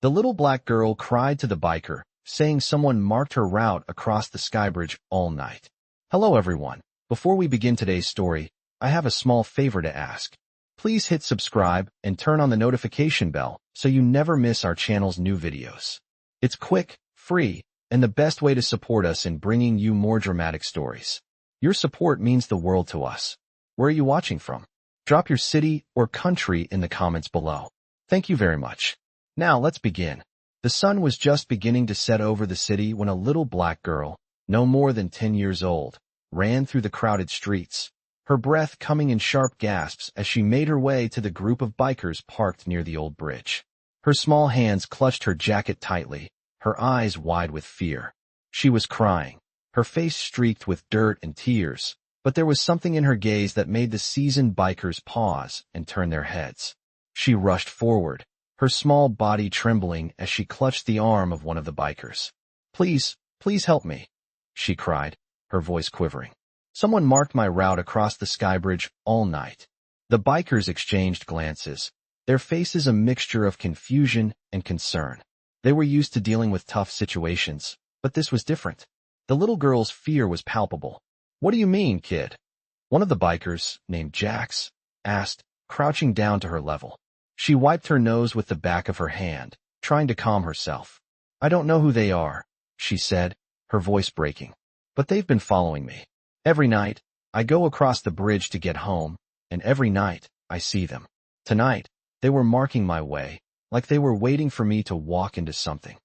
The little black girl cried to the biker, saying someone marked her route across the Skybridge all night. Hello everyone. Before we begin today's story, I have a small favor to ask. Please hit subscribe and turn on the notification bell so you never miss our channel's new videos. It's quick, free, and the best way to support us in bringing you more dramatic stories. Your support means the world to us. Where are you watching from? Drop your city or country in the comments below. Thank you very much. Now let's begin. The sun was just beginning to set over the city when a little black girl, no more than 10 years old, ran through the crowded streets, her breath coming in sharp gasps as she made her way to the group of bikers parked near the old bridge. Her small hands clutched her jacket tightly, her eyes wide with fear. She was crying, her face streaked with dirt and tears, but there was something in her gaze that made the seasoned bikers pause and turn their heads. She rushed forward, her small body trembling as she clutched the arm of one of the bikers. Please help me," she cried, her voice quivering. "Someone marked my route across the Skybridge all night." The bikers exchanged glances, their faces a mixture of confusion and concern. They were used to dealing with tough situations, but this was different. The little girl's fear was palpable. "What do you mean, kid?" one of the bikers, named Jax, asked, crouching down to her level. She wiped her nose with the back of her hand, trying to calm herself. "I don't know who they are," she said, her voice breaking. "But they've been following me. Every night, I go across the bridge to get home, and every night, I see them. Tonight, they were marking my way, like they were waiting for me to walk into something."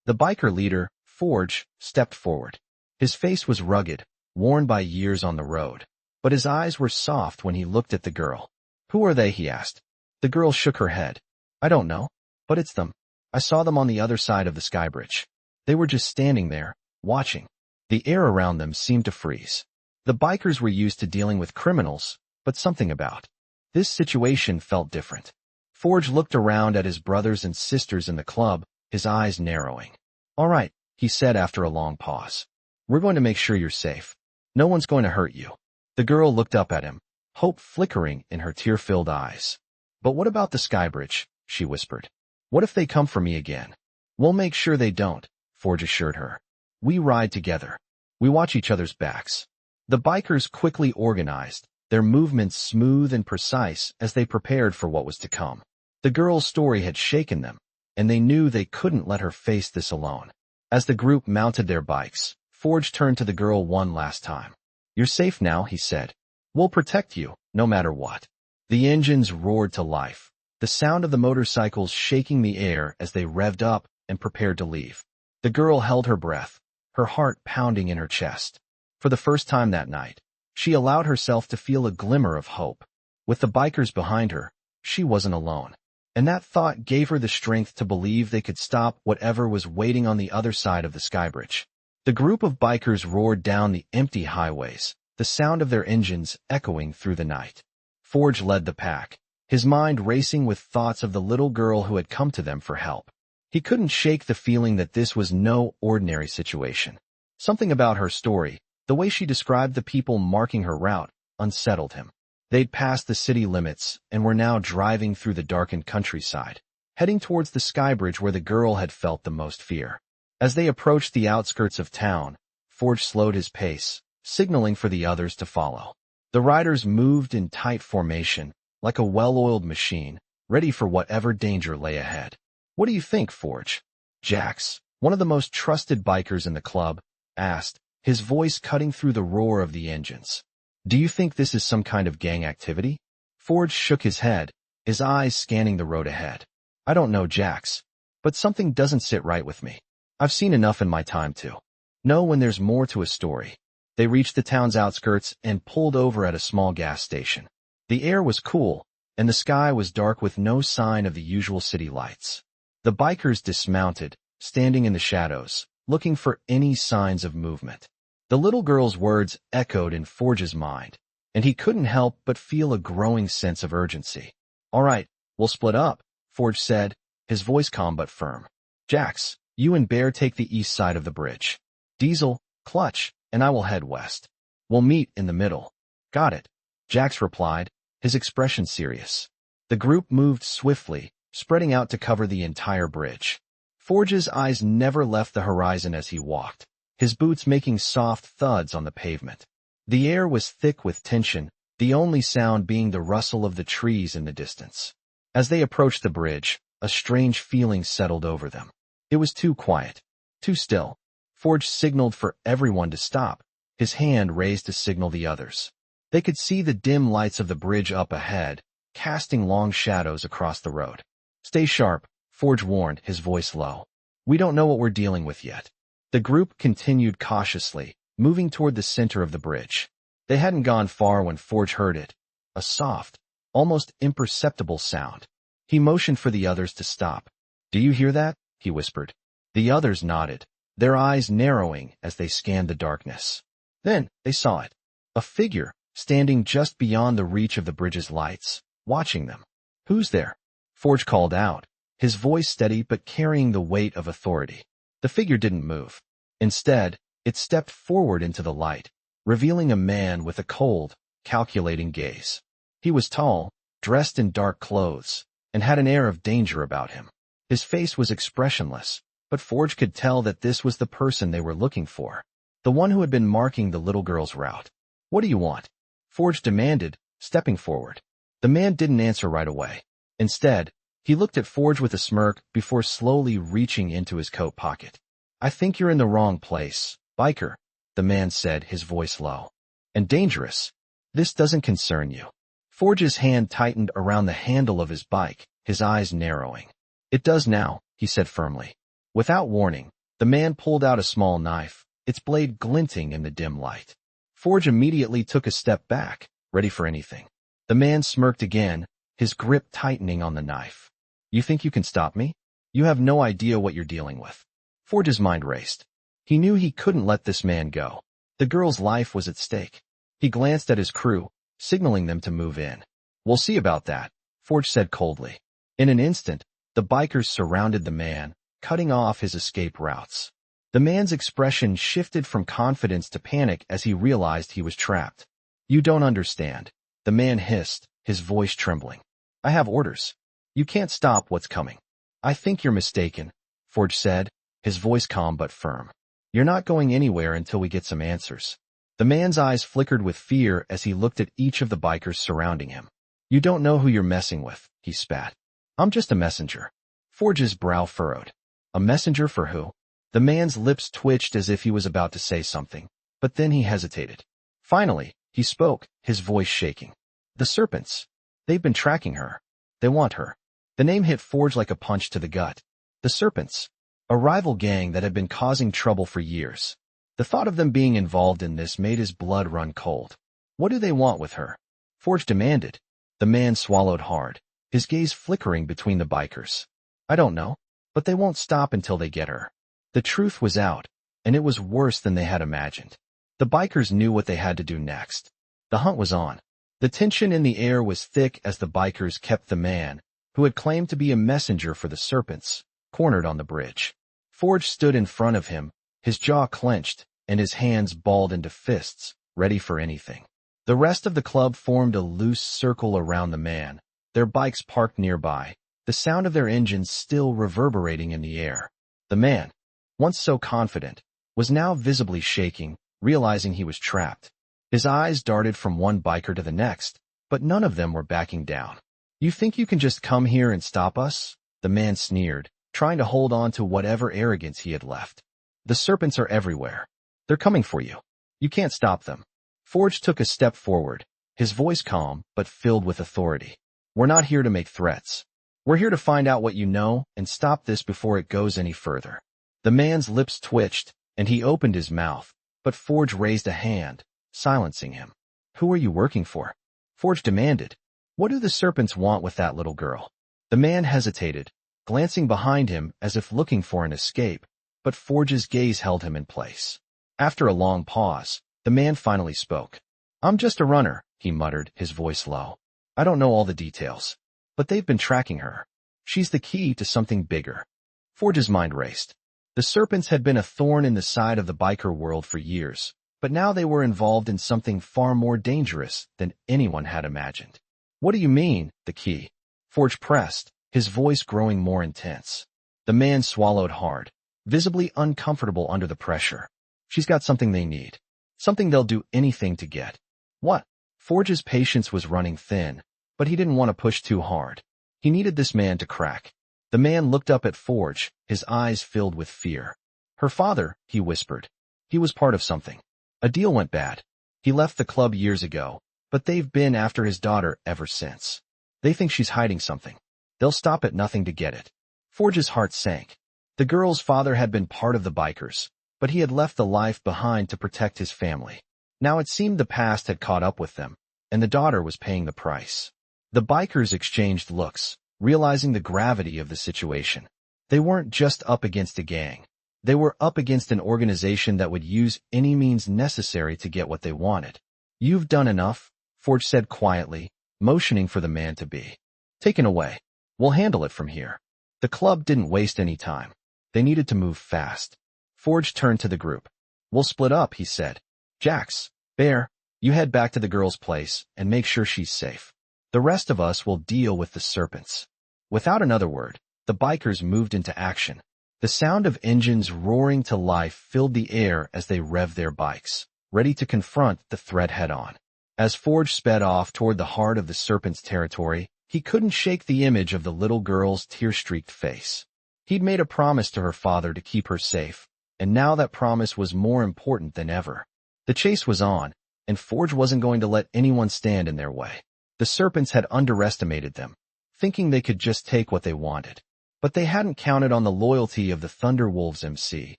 The biker leader, Forge, stepped forward. His face was rugged, worn by years on the road, but his eyes were soft when he looked at the girl. "Who are they?" he asked. The girl shook her head. "I don't know, but it's them. I saw them on the other side of the Skybridge. They were just standing there, watching." The air around them seemed to freeze. The bikers were used to dealing with criminals, but something about this situation felt different. Forge looked around at his brothers and sisters in the club, his eyes narrowing. "All right," he said after a long pause. "We're going to make sure you're safe. No one's going to hurt you." The girl looked up at him, hope flickering in her tear-filled eyes. "But what about the Skybridge?" she whispered. "What if they come for me again?" "We'll make sure they don't," Forge assured her. "We ride together. We watch each other's backs." The bikers quickly organized, their movements smooth and precise as they prepared for what was to come. The girl's story had shaken them, and they knew they couldn't let her face this alone. As the group mounted their bikes, Forge turned to the girl one last time. "You're safe now," he said. "We'll protect you, no matter what." The engines roared to life, the sound of the motorcycles shaking the air as they revved up and prepared to leave. The girl held her breath, her heart pounding in her chest. For the first time that night, she allowed herself to feel a glimmer of hope. With the bikers behind her, she wasn't alone. And that thought gave her the strength to believe they could stop whatever was waiting on the other side of the Skybridge. The group of bikers roared down the empty highways, the sound of their engines echoing through the night. Forge led the pack, his mind racing with thoughts of the little girl who had come to them for help. He couldn't shake the feeling that this was no ordinary situation. Something about her story, the way she described the people marking her route, unsettled him. They'd passed the city limits and were now driving through the darkened countryside, heading towards the Skybridge where the girl had felt the most fear. As they approached the outskirts of town, Forge slowed his pace, signaling for the others to follow. The riders moved in tight formation, like a well-oiled machine, ready for whatever danger lay ahead. "What do you think, Forge?" Jax, one of the most trusted bikers in the club, asked, his voice cutting through the roar of the engines. "Do you think this is some kind of gang activity?" Forge shook his head, his eyes scanning the road ahead. "I don't know, Jax, but something doesn't sit right with me. I've seen enough in my time to know when there's more to a story." They reached the town's outskirts and pulled over at a small gas station. The air was cool, and the sky was dark with no sign of the usual city lights. The bikers dismounted, standing in the shadows, looking for any signs of movement. The little girl's words echoed in Forge's mind, and he couldn't help but feel a growing sense of urgency. "All right, we'll split up," Forge said, his voice calm but firm. "Jax, you and Bear take the east side of the bridge. Diesel, Clutch, and I will head west. We'll meet in the middle." "Got it," Jax replied, his expression serious. The group moved swiftly, spreading out to cover the entire bridge. Forge's eyes never left the horizon as he walked, his boots making soft thuds on the pavement. The air was thick with tension, the only sound being the rustle of the trees in the distance. As they approached the bridge, a strange feeling settled over them. It was too quiet, too still. Forge signaled for everyone to stop, his hand raised to signal the others. They could see the dim lights of the bridge up ahead, casting long shadows across the road. "Stay sharp," Forge warned, his voice low. "We don't know what we're dealing with yet." The group continued cautiously, moving toward the center of the bridge. They hadn't gone far when Forge heard it, a soft, almost imperceptible sound. He motioned for the others to stop. "Do you hear that?" he whispered. The others nodded, their eyes narrowing as they scanned the darkness. Then they saw it, a figure, standing just beyond the reach of the bridge's lights, watching them. "Who's there?" Forge called out, his voice steady but carrying the weight of authority. The figure didn't move. Instead, it stepped forward into the light, revealing a man with a cold, calculating gaze. He was tall, dressed in dark clothes, and had an air of danger about him. His face was expressionless, but Forge could tell that this was the person they were looking for, the one who had been marking the little girl's route. "What do you want?" Forge demanded, stepping forward. The man didn't answer right away. Instead, he looked at Forge with a smirk before slowly reaching into his coat pocket. "I think you're in the wrong place, biker," the man said, his voice low. "And dangerous. This doesn't concern you." Forge's hand tightened around the handle of his bike, his eyes narrowing. "It does now," he said firmly. Without warning, the man pulled out a small knife, its blade glinting in the dim light. Forge immediately took a step back, ready for anything. The man smirked again, his grip tightening on the knife. "You think you can stop me? You have no idea what you're dealing with." Forge's mind raced. He knew he couldn't let this man go. The girl's life was at stake. He glanced at his crew, signaling them to move in. "We'll see about that," Forge said coldly. In an instant, the bikers surrounded the man, cutting off his escape routes. The man's expression shifted from confidence to panic as he realized he was trapped. "You don't understand," the man hissed, his voice trembling. "I have orders. You can't stop what's coming." "I think you're mistaken," Forge said, his voice calm but firm. "You're not going anywhere until we get some answers." The man's eyes flickered with fear as he looked at each of the bikers surrounding him. "You don't know who you're messing with," he spat. "I'm just a messenger." Forge's brow furrowed. "A messenger for who?" The man's lips twitched as if he was about to say something, but then he hesitated. Finally, he spoke, his voice shaking. "The Serpents. They've been tracking her. They want her." The name hit Forge like a punch to the gut. The Serpents. A rival gang that had been causing trouble for years. The thought of them being involved in this made his blood run cold. "What do they want with her?" Forge demanded. The man swallowed hard, his gaze flickering between the bikers. "I don't know, but they won't stop until they get her." The truth was out, and it was worse than they had imagined. The bikers knew what they had to do next. The hunt was on. The tension in the air was thick as the bikers kept the man, who had claimed to be a messenger for the Serpents, cornered on the bridge. Forge stood in front of him, his jaw clenched, and his hands balled into fists, ready for anything. The rest of the club formed a loose circle around the man, their bikes parked nearby, the sound of their engines still reverberating in the air. The man, once so confident, was now visibly shaking, realizing he was trapped. His eyes darted from one biker to the next, but none of them were backing down. "You think you can just come here and stop us?" the man sneered, trying to hold on to whatever arrogance he had left. "The Serpents are everywhere. They're coming for you. You can't stop them." Forge took a step forward, his voice calm but filled with authority. "We're not here to make threats. We're here to find out what you know and stop this before it goes any further." The man's lips twitched, and he opened his mouth, but Forge raised a hand, silencing him. "Who are you working for?" Forge demanded. "What do the Serpents want with that little girl?" The man hesitated, glancing behind him as if looking for an escape, but Forge's gaze held him in place. After a long pause, the man finally spoke. "I'm just a runner," he muttered, his voice low. "I don't know all the details, but they've been tracking her. She's the key to something bigger." Forge's mind raced. The Serpents had been a thorn in the side of the biker world for years, but now they were involved in something far more dangerous than anyone had imagined. "What do you mean, the key?" Forge pressed, his voice growing more intense. The man swallowed hard, visibly uncomfortable under the pressure. She's got something they need. Something they'll do anything to get. What? Forge's patience was running thin, but he didn't want to push too hard. He needed this man to crack. The man looked up at Forge, his eyes filled with fear. Her father, he whispered. He was part of something. A deal went bad. He left the club years ago, but they've been after his daughter ever since. They think she's hiding something. They'll stop at nothing to get it. Forge's heart sank. The girl's father had been part of the bikers, but he had left the life behind to protect his family. Now it seemed the past had caught up with them, and the daughter was paying the price. The bikers exchanged looks, realizing the gravity of the situation. They weren't just up against a gang. They were up against an organization that would use any means necessary to get what they wanted. You've done enough, Forge said quietly, motioning for the man to be taken away. We'll handle it from here. The club didn't waste any time. They needed to move fast. Forge turned to the group. We'll split up, he said. Jax, Bear, you head back to the girl's place and make sure she's safe. The rest of us will deal with the Serpents. Without another word, the bikers moved into action. The sound of engines roaring to life filled the air as they revved their bikes, ready to confront the threat head-on. As Forge sped off toward the heart of the Serpents' territory, he couldn't shake the image of the little girl's tear-streaked face. He'd made a promise to her father to keep her safe, and now that promise was more important than ever. The chase was on, and Forge wasn't going to let anyone stand in their way. The Serpents had underestimated them, thinking they could just take what they wanted. But they hadn't counted on the loyalty of the Thunderwolves MC.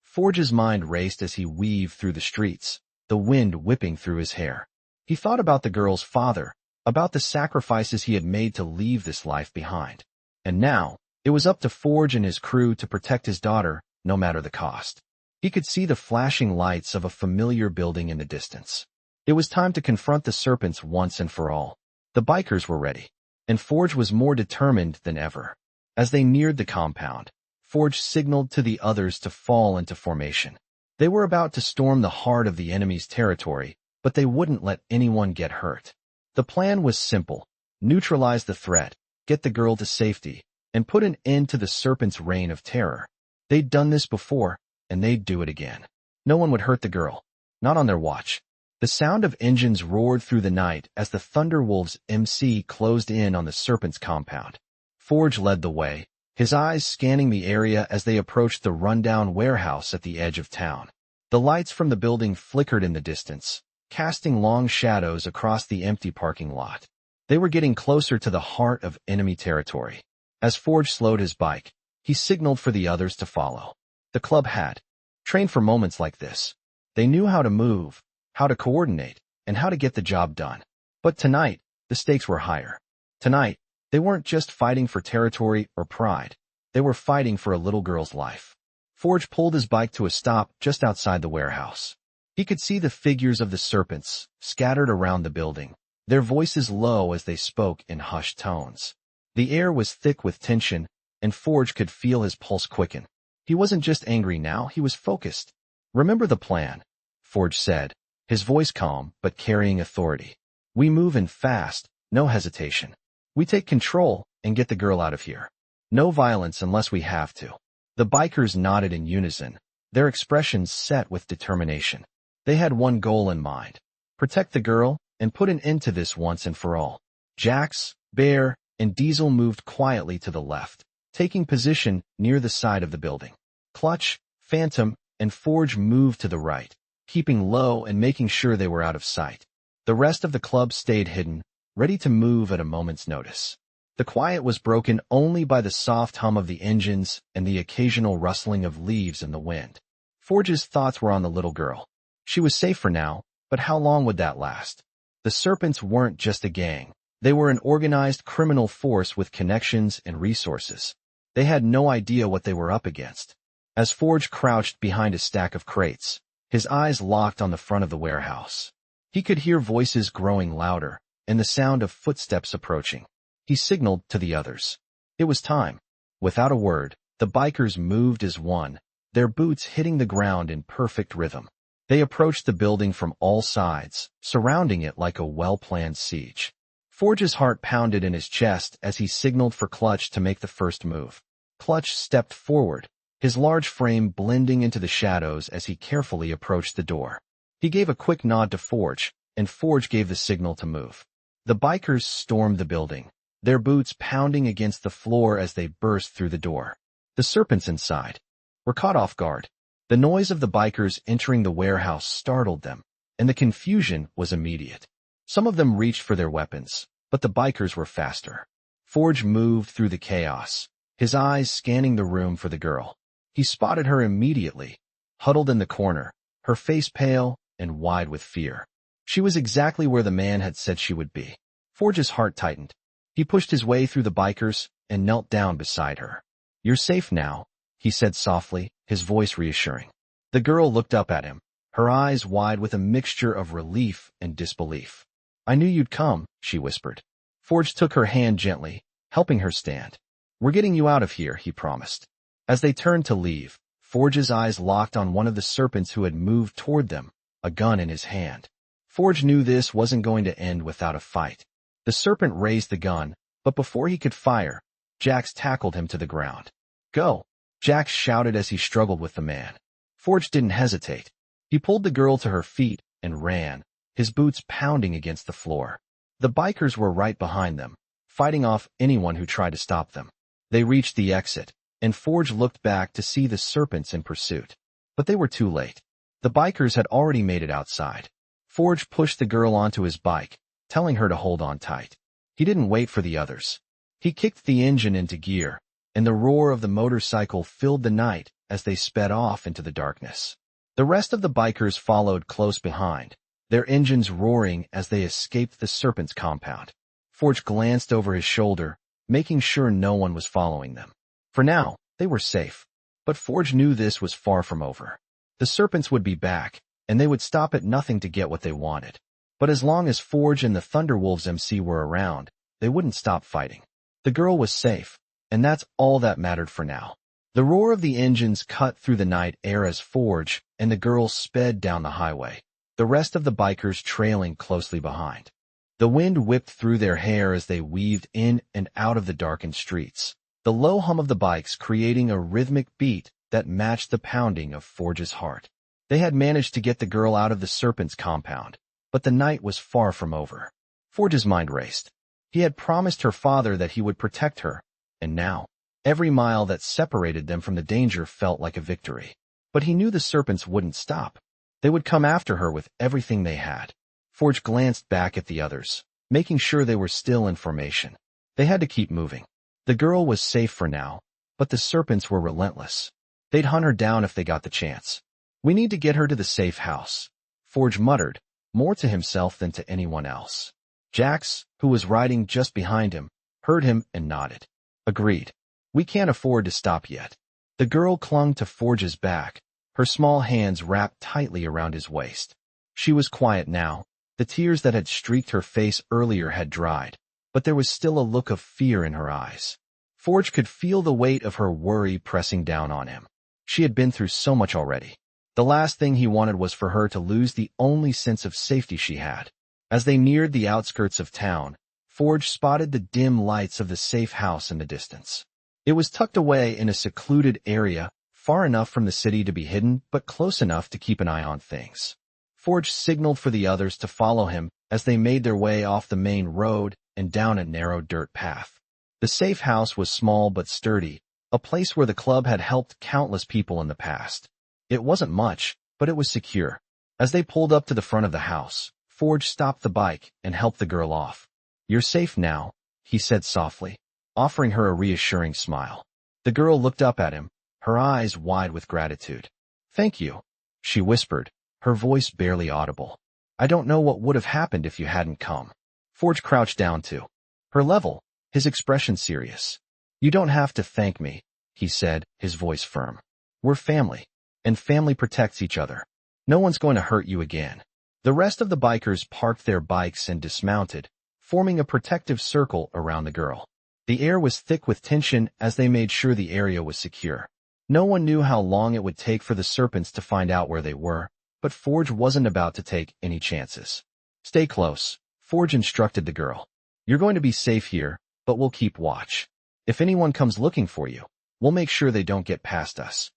Forge's mind raced as he weaved through the streets, the wind whipping through his hair. He thought about the girl's father, about the sacrifices he had made to leave this life behind. And now, it was up to Forge and his crew to protect his daughter, no matter the cost. He could see the flashing lights of a familiar building in the distance. It was time to confront the Serpents once and for all. The bikers were ready, and Forge was more determined than ever. As they neared the compound, Forge signaled to the others to fall into formation. They were about to storm the heart of the enemy's territory, but they wouldn't let anyone get hurt. The plan was simple: neutralize the threat, get the girl to safety, and put an end to the Serpent's reign of terror. They'd done this before, and they'd do it again. No one would hurt the girl. Not on their watch. The sound of engines roared through the night as the Thunderwolves MC closed in on the Serpent's compound. Forge led the way, his eyes scanning the area as they approached the rundown warehouse at the edge of town. The lights from the building flickered in the distance, casting long shadows across the empty parking lot. They were getting closer to the heart of enemy territory. As Forge slowed his bike, he signaled for the others to follow. The club had trained for moments like this. They knew how to move, how to coordinate, and how to get the job done. But tonight, the stakes were higher. Tonight, they weren't just fighting for territory or pride. They were fighting for a little girl's life. Forge pulled his bike to a stop just outside the warehouse. He could see the figures of the Serpents scattered around the building, their voices low as they spoke in hushed tones. The air was thick with tension, and Forge could feel his pulse quicken. He wasn't just angry now, he was focused. Remember the plan, Forge said, his voice calm but carrying authority. We move in fast, no hesitation. We take control and get the girl out of here. No violence unless we have to. The bikers nodded in unison, their expressions set with determination. They had one goal in mind: protect the girl and put an end to this once and for all. Jax, Bear, and Diesel moved quietly to the left, taking position near the side of the building. Clutch, Phantom, and Forge moved to the right, keeping low and making sure they were out of sight. The rest of the club stayed hidden, ready to move at a moment's notice. The quiet was broken only by the soft hum of the engines and the occasional rustling of leaves in the wind. Forge's thoughts were on the little girl. She was safe for now, but how long would that last? The Serpents weren't just a gang. They were an organized criminal force with connections and resources. They had no idea what they were up against. As Forge crouched behind a stack of crates, his eyes locked on the front of the warehouse. He could hear voices growing louder, and the sound of footsteps approaching. He signaled to the others. It was time. Without a word, the bikers moved as one, their boots hitting the ground in perfect rhythm. They approached the building from all sides, surrounding it like a well-planned siege. Forge's heart pounded in his chest as he signaled for Clutch to make the first move. Clutch stepped forward, his large frame blending into the shadows as he carefully approached the door. He gave a quick nod to Forge, and Forge gave the signal to move. The bikers stormed the building, their boots pounding against the floor as they burst through the door. The Serpents inside were caught off guard. The noise of the bikers entering the warehouse startled them, and the confusion was immediate. Some of them reached for their weapons, but the bikers were faster. Forge moved through the chaos, his eyes scanning the room for the girl. He spotted her immediately, huddled in the corner, her face pale and wide with fear. She was exactly where the man had said she would be. Forge's heart tightened. He pushed his way through the bikers and knelt down beside her. "You're safe now," he said softly, his voice reassuring. The girl looked up at him, her eyes wide with a mixture of relief and disbelief. "I knew you'd come," she whispered. Forge took her hand gently, helping her stand. "We're getting you out of here," he promised. As they turned to leave, Forge's eyes locked on one of the Serpents who had moved toward them, a gun in his hand. Forge knew this wasn't going to end without a fight. The Serpent raised the gun, but before he could fire, Jax tackled him to the ground. "Go!" Jax shouted as he struggled with the man. Forge didn't hesitate. He pulled the girl to her feet and ran, his boots pounding against the floor. The bikers were right behind them, fighting off anyone who tried to stop them. They reached the exit, and Forge looked back to see the Serpents in pursuit. But they were too late. The bikers had already made it outside. Forge pushed the girl onto his bike, telling her to hold on tight. He didn't wait for the others. He kicked the engine into gear, and the roar of the motorcycle filled the night as they sped off into the darkness. The rest of the bikers followed close behind, their engines roaring as they escaped the Serpents' compound. Forge glanced over his shoulder, making sure no one was following them. For now, they were safe. But Forge knew this was far from over. The Serpents would be back, and they would stop at nothing to get what they wanted. But as long as Forge and the Thunderwolves MC were around, they wouldn't stop fighting. The girl was safe, and that's all that mattered for now. The roar of the engines cut through the night air as Forge and the girl sped down the highway, the rest of the bikers trailing closely behind. The wind whipped through their hair as they weaved in and out of the darkened streets, the low hum of the bikes creating a rhythmic beat that matched the pounding of Forge's heart. They had managed to get the girl out of the Serpents' compound, but the night was far from over. Forge's mind raced. He had promised her father that he would protect her, and now, every mile that separated them from the danger felt like a victory. But he knew the Serpents wouldn't stop. They would come after her with everything they had. Forge glanced back at the others, making sure they were still in formation. They had to keep moving. The girl was safe for now, but the Serpents were relentless. They'd hunt her down if they got the chance. "We need to get her to the safe house," Forge muttered, more to himself than to anyone else. Jax, who was riding just behind him, heard him and nodded. "Agreed. We can't afford to stop yet." The girl clung to Forge's back, her small hands wrapped tightly around his waist. She was quiet now. The tears that had streaked her face earlier had dried, but there was still a look of fear in her eyes. Forge could feel the weight of her worry pressing down on him. She had been through so much already. The last thing he wanted was for her to lose the only sense of safety she had. As they neared the outskirts of town, Forge spotted the dim lights of the safe house in the distance. It was tucked away in a secluded area, far enough from the city to be hidden, but close enough to keep an eye on things. Forge signaled for the others to follow him as they made their way off the main road and down a narrow dirt path. The safe house was small but sturdy, a place where the club had helped countless people in the past. It wasn't much, but it was secure. As they pulled up to the front of the house, Forge stopped the bike and helped the girl off. "You're safe now," he said softly, offering her a reassuring smile. The girl looked up at him, her eyes wide with gratitude. "Thank you," she whispered, her voice barely audible. "I don't know what would have happened if you hadn't come." Forge crouched down to her level, his expression serious. "You don't have to thank me," he said, his voice firm. "We're family, and family protects each other. No one's going to hurt you again." The rest of the bikers parked their bikes and dismounted, forming a protective circle around the girl. The air was thick with tension as they made sure the area was secure. No one knew how long it would take for the Serpents to find out where they were, but Forge wasn't about to take any chances. "Stay close," Forge instructed the girl. You're going to be safe here, but we'll keep watch. If anyone comes looking for you, we'll make sure they don't get past us."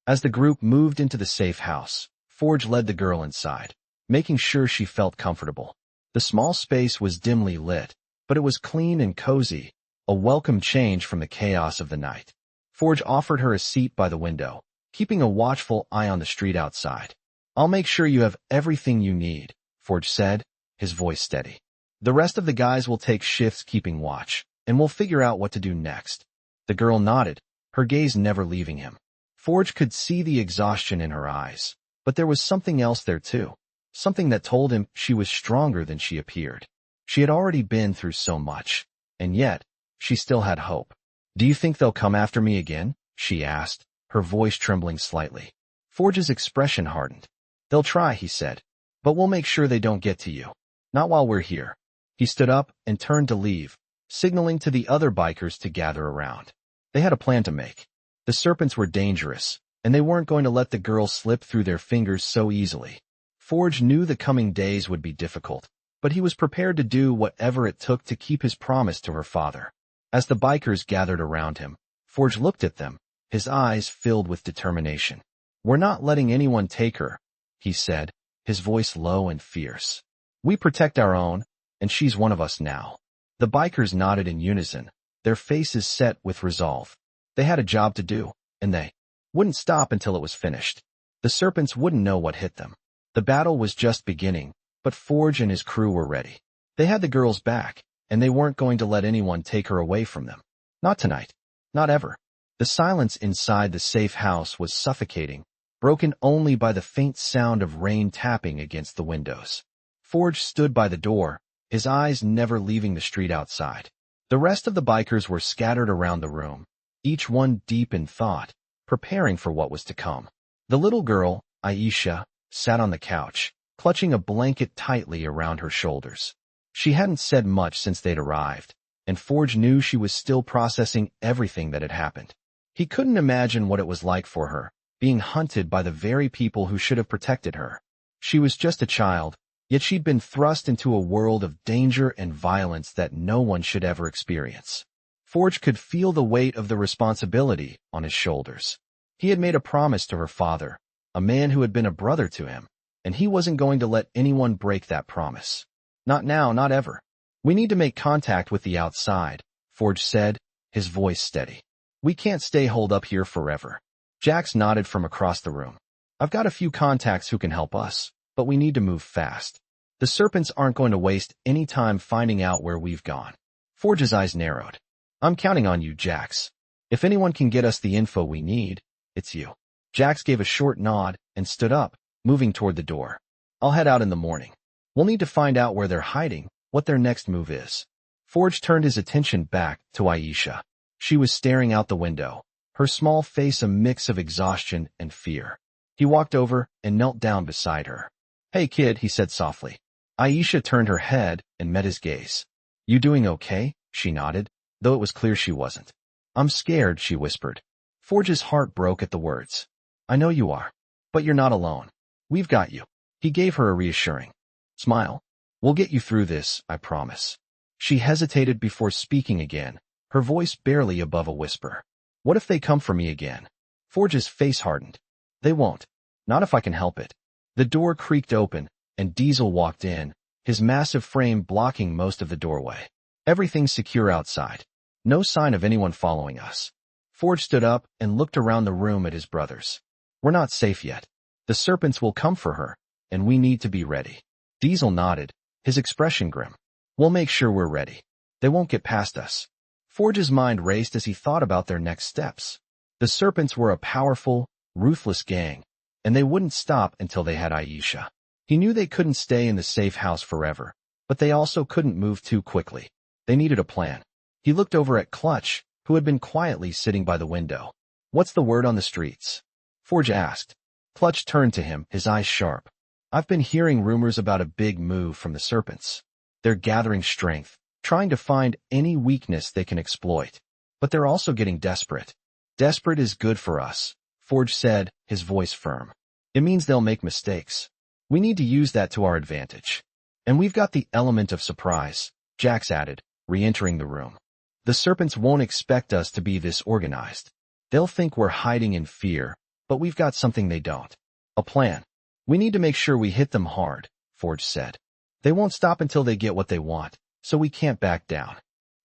As the group moved into the safe house, Forge led the girl inside, making sure she felt comfortable. The small space was dimly lit, but it was clean and cozy, a welcome change from the chaos of the night. Forge offered her a seat by the window, keeping a watchful eye on the street outside. "I'll make sure you have everything you need," Forge said, his voice steady. "The rest of the guys will take shifts keeping watch, and we'll figure out what to do next." The girl nodded, her gaze never leaving him. Forge could see the exhaustion in her eyes, but there was something else there too, something that told him she was stronger than she appeared. She had already been through so much, and yet, she still had hope. "Do you think they'll come after me again?" she asked, her voice trembling slightly. Forge's expression hardened. "They'll try," he said, "but we'll make sure they don't get to you. Not while we're here." He stood up and turned to leave, signaling to the other bikers to gather around. They had a plan to make. The Serpents were dangerous, and they weren't going to let the girl slip through their fingers so easily. Forge knew the coming days would be difficult, but he was prepared to do whatever it took to keep his promise to her father. As the bikers gathered around him, Forge looked at them, his eyes filled with determination. "We're not letting anyone take her," he said, his voice low and fierce. "We protect our own, and she's one of us now." The bikers nodded in unison, their faces set with resolve. They had a job to do, and they wouldn't stop until it was finished. The Serpents wouldn't know what hit them. The battle was just beginning, but Forge and his crew were ready. They had the girl's back, and they weren't going to let anyone take her away from them. Not tonight. Not ever. The silence inside the safe house was suffocating, broken only by the faint sound of rain tapping against the windows. Forge stood by the door, his eyes never leaving the street outside. The rest of the bikers were scattered around the room, each one deep in thought, preparing for what was to come. The little girl, Aisha, sat on the couch, clutching a blanket tightly around her shoulders. She hadn't said much since they'd arrived, and Forge knew she was still processing everything that had happened. He couldn't imagine what it was like for her, being hunted by the very people who should have protected her. She was just a child, yet she'd been thrust into a world of danger and violence that no one should ever experience. Forge could feel the weight of the responsibility on his shoulders. He had made a promise to her father, a man who had been a brother to him, and he wasn't going to let anyone break that promise. Not now, not ever. "We need to make contact with the outside," Forge said, his voice steady. "We can't stay holed up here forever." Jax nodded from across the room. "I've got a few contacts who can help us, but we need to move fast. The Serpents aren't going to waste any time finding out where we've gone." Forge's eyes narrowed. "I'm counting on you, Jax. If anyone can get us the info we need, it's you." Jax gave a short nod and stood up, moving toward the door. "I'll head out in the morning. We'll need to find out where they're hiding, what their next move is." Forge turned his attention back to Aisha. She was staring out the window, her small face a mix of exhaustion and fear. He walked over and knelt down beside her. "Hey kid," he said softly. Aisha turned her head and met his gaze. "You doing okay?" She nodded, though it was clear she wasn't. "I'm scared," she whispered. Forge's heart broke at the words. "I know you are. But you're not alone. We've got you." He gave her a reassuring smile. "We'll get you through this, I promise." She hesitated before speaking again, her voice barely above a whisper. "What if they come for me again?" Forge's face hardened. "They won't. Not if I can help it." The door creaked open, and Diesel walked in, his massive frame blocking most of the doorway. "Everything's secure outside. No sign of anyone following us." Forge stood up and looked around the room at his brothers. "We're not safe yet. The Serpents will come for her, and we need to be ready." Diesel nodded, his expression grim. "We'll make sure we're ready. They won't get past us." Forge's mind raced as he thought about their next steps. The Serpents were a powerful, ruthless gang, and they wouldn't stop until they had Aisha. He knew they couldn't stay in the safe house forever, but they also couldn't move too quickly. They needed a plan. He looked over at Clutch, who had been quietly sitting by the window. "What's the word on the streets?" Forge asked. Clutch turned to him, his eyes sharp. "I've been hearing rumors about a big move from the Serpents. They're gathering strength, trying to find any weakness they can exploit. But they're also getting desperate." "Desperate is good for us," Forge said, his voice firm. "It means they'll make mistakes. We need to use that to our advantage. And we've got the element of surprise," Jax added, re-entering the room. The Serpents won't expect us to be this organized. They'll think we're hiding in fear, but we've got something they don't. A plan. We need to make sure we hit them hard, Forge said. They won't stop until they get what they want, so we can't back down.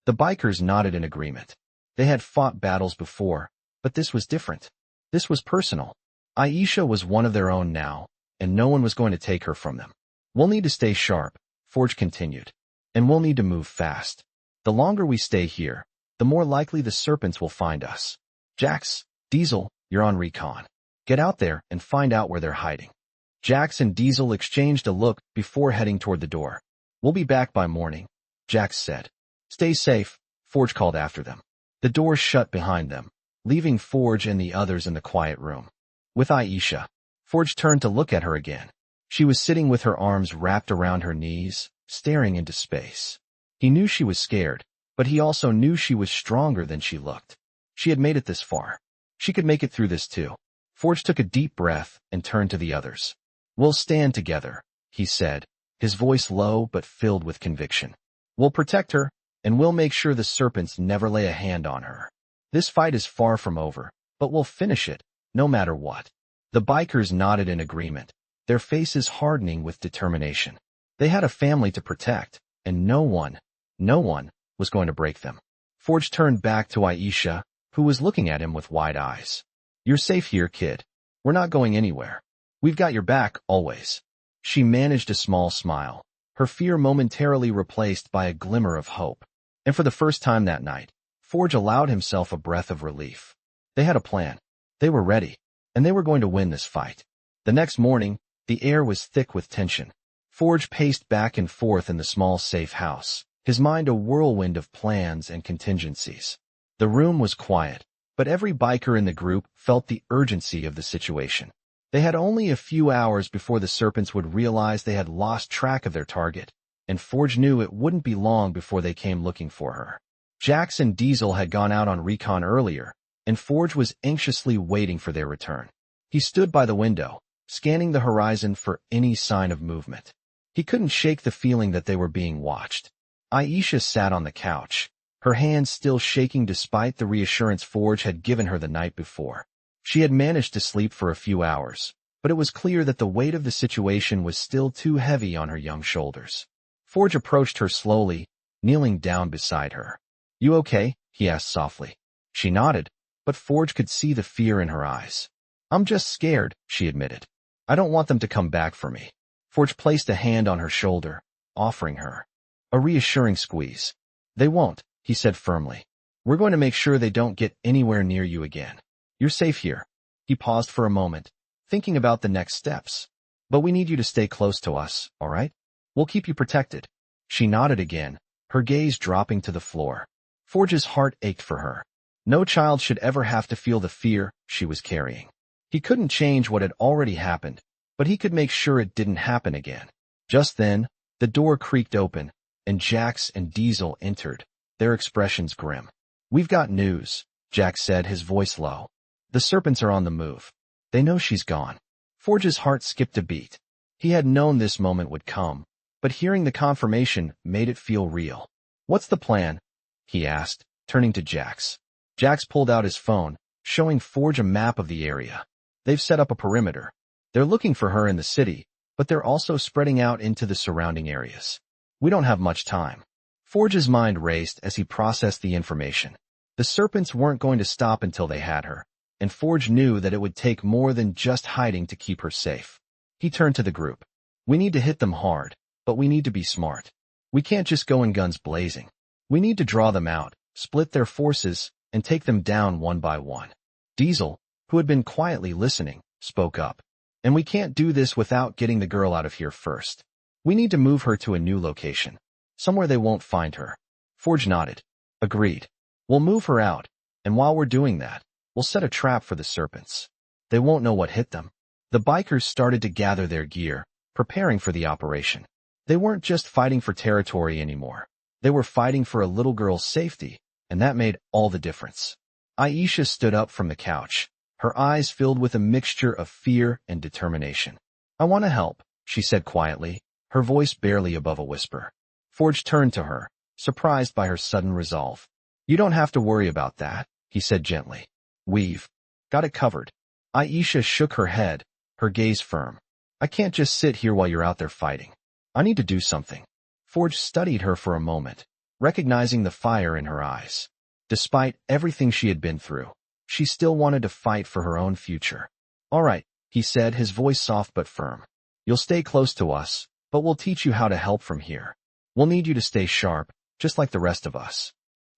The bikers nodded in agreement. They had fought battles before, but this was different. This was personal. Aisha was one of their own now, and no one was going to take her from them. We'll need to stay sharp, Forge continued. And we'll need to move fast. The longer we stay here, the more likely the Serpents will find us. Jax, Diesel, you're on recon. Get out there and find out where they're hiding. Jax and Diesel exchanged a look before heading toward the door. We'll be back by morning, Jax said. Stay safe, Forge called after them. The door shut behind them, leaving Forge and the others in the quiet room. With Aisha, Forge turned to look at her again. She was sitting with her arms wrapped around her knees, staring into space. He knew she was scared, but he also knew she was stronger than she looked. She had made it this far. She could make it through this too. Forge took a deep breath and turned to the others. We'll stand together, he said, his voice low but filled with conviction. We'll protect her, and we'll make sure the Serpents never lay a hand on her. This fight is far from over, but we'll finish it, no matter what. The bikers nodded in agreement, their faces hardening with determination. They had a family to protect, and no one was going to break them. Forge turned back to Aisha, who was looking at him with wide eyes. You're safe here, kid. We're not going anywhere. We've got your back, always. She managed a small smile, her fear momentarily replaced by a glimmer of hope. And for the first time that night, Forge allowed himself a breath of relief. They had a plan. They were ready, and they were going to win this fight. The next morning, the air was thick with tension. Forge paced back and forth in the small safe house, his mind a whirlwind of plans and contingencies. The room was quiet, but every biker in the group felt the urgency of the situation. They had only a few hours before the Serpents would realize they had lost track of their target, and Forge knew it wouldn't be long before they came looking for her. Jax and Diesel had gone out on recon earlier, and Forge was anxiously waiting for their return. He stood by the window, scanning the horizon for any sign of movement. He couldn't shake the feeling that they were being watched. Aisha sat on the couch, her hands still shaking despite the reassurance Forge had given her the night before. She had managed to sleep for a few hours, but it was clear that the weight of the situation was still too heavy on her young shoulders. Forge approached her slowly, kneeling down beside her. You okay? He asked softly. She nodded, but Forge could see the fear in her eyes. I'm just scared, she admitted. I don't want them to come back for me. Forge placed a hand on her shoulder, offering her a reassuring squeeze. They won't, he said firmly. We're going to make sure they don't get anywhere near you again. You're safe here. He paused for a moment, thinking about the next steps. But we need you to stay close to us, all right? We'll keep you protected. She nodded again, her gaze dropping to the floor. Forge's heart ached for her. No child should ever have to feel the fear she was carrying. He couldn't change what had already happened, but he could make sure it didn't happen again. Just then, the door creaked open, and Jax and Diesel entered, their expressions grim. We've got news, Jax said, his voice low. The Serpents are on the move. They know she's gone. Forge's heart skipped a beat. He had known this moment would come, but hearing the confirmation made it feel real. What's the plan? He asked, turning to Jax. Jax pulled out his phone, showing Forge a map of the area. They've set up a perimeter. They're looking for her in the city, but they're also spreading out into the surrounding areas. We don't have much time. Forge's mind raced as he processed the information. The Serpents weren't going to stop until they had her, and Forge knew that it would take more than just hiding to keep her safe. He turned to the group. We need to hit them hard, but we need to be smart. We can't just go in guns blazing. We need to draw them out, split their forces, and take them down one by one. Diesel, who had been quietly listening, spoke up. And we can't do this without getting the girl out of here first. We need to move her to a new location, somewhere they won't find her. Forge nodded. Agreed. We'll move her out, and while we're doing that, we'll set a trap for the Serpents. They won't know what hit them. The bikers started to gather their gear, preparing for the operation. They weren't just fighting for territory anymore. They were fighting for a little girl's safety, and that made all the difference. Aisha stood up from the couch, her eyes filled with a mixture of fear and determination. I want to help, she said quietly, her voice barely above a whisper. Forge turned to her, surprised by her sudden resolve. You don't have to worry about that, he said gently. We've got it covered. Aisha shook her head, her gaze firm. I can't just sit here while you're out there fighting. I need to do something. Forge studied her for a moment, recognizing the fire in her eyes. Despite everything she had been through, she still wanted to fight for her own future. All right, he said, his voice soft but firm. You'll stay close to us, but we'll teach you how to help from here. We'll need you to stay sharp, just like the rest of us.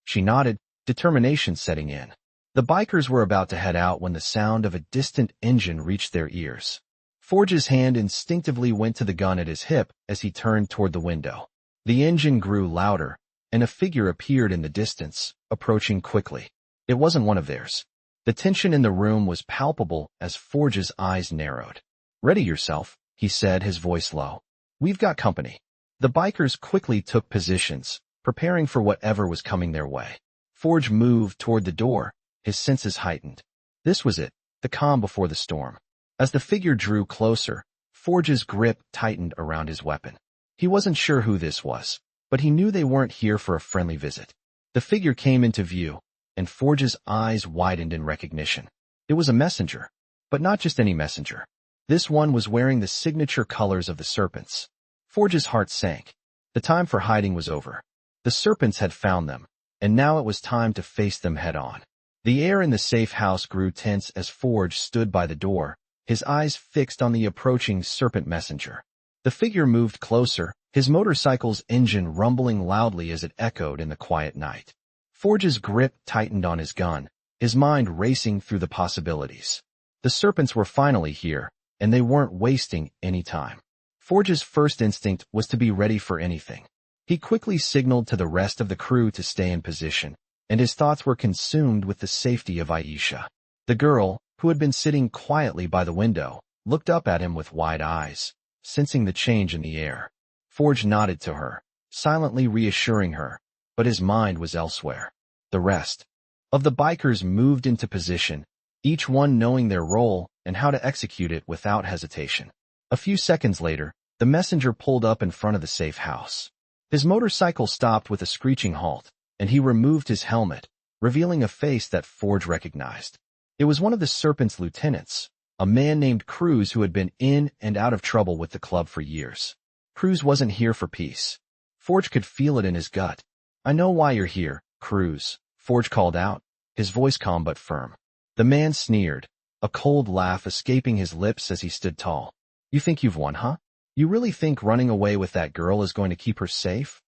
She nodded, determination setting in. The bikers were about to head out when the sound of a distant engine reached their ears. Forge's hand instinctively went to the gun at his hip as he turned toward the window. The engine grew louder, and a figure appeared in the distance, approaching quickly. It wasn't one of theirs. The tension in the room was palpable as Forge's eyes narrowed. Ready yourself, he said, his voice low. We've got company. The bikers quickly took positions, preparing for whatever was coming their way. Forge moved toward the door, his senses heightened. This was it, the calm before the storm. As the figure drew closer, Forge's grip tightened around his weapon. He wasn't sure who this was, but he knew they weren't here for a friendly visit. The figure came into view, and Forge's eyes widened in recognition. It was a messenger, but not just any messenger. This one was wearing the signature colors of the Serpents. Forge's heart sank. The time for hiding was over. The Serpents had found them, and now it was time to face them head-on. The air in the safe house grew tense as Forge stood by the door, his eyes fixed on the approaching Serpent messenger. The figure moved closer, his motorcycle's engine rumbling loudly as it echoed in the quiet night. Forge's grip tightened on his gun, his mind racing through the possibilities. The Serpents were finally here, and they weren't wasting any time. Forge's first instinct was to be ready for anything. He quickly signaled to the rest of the crew to stay in position, and his thoughts were consumed with the safety of Aisha. The girl, who had been sitting quietly by the window, looked up at him with wide eyes, sensing the change in the air. Forge nodded to her, silently reassuring her, but his mind was elsewhere. The rest of the bikers moved into position, each one knowing their role and how to execute it without hesitation. A few seconds later, the messenger pulled up in front of the safe house. His motorcycle stopped with a screeching halt, and he removed his helmet, revealing a face that Forge recognized. It was one of the Serpents' lieutenants, a man named Cruz who had been in and out of trouble with the club for years. Cruz wasn't here for peace. Forge could feel it in his gut. I know why you're here, Cruz, Forge called out, his voice calm but firm. The man sneered, a cold laugh escaping his lips as he stood tall. You think you've won, huh? You really think running away with that girl is going to keep her safe?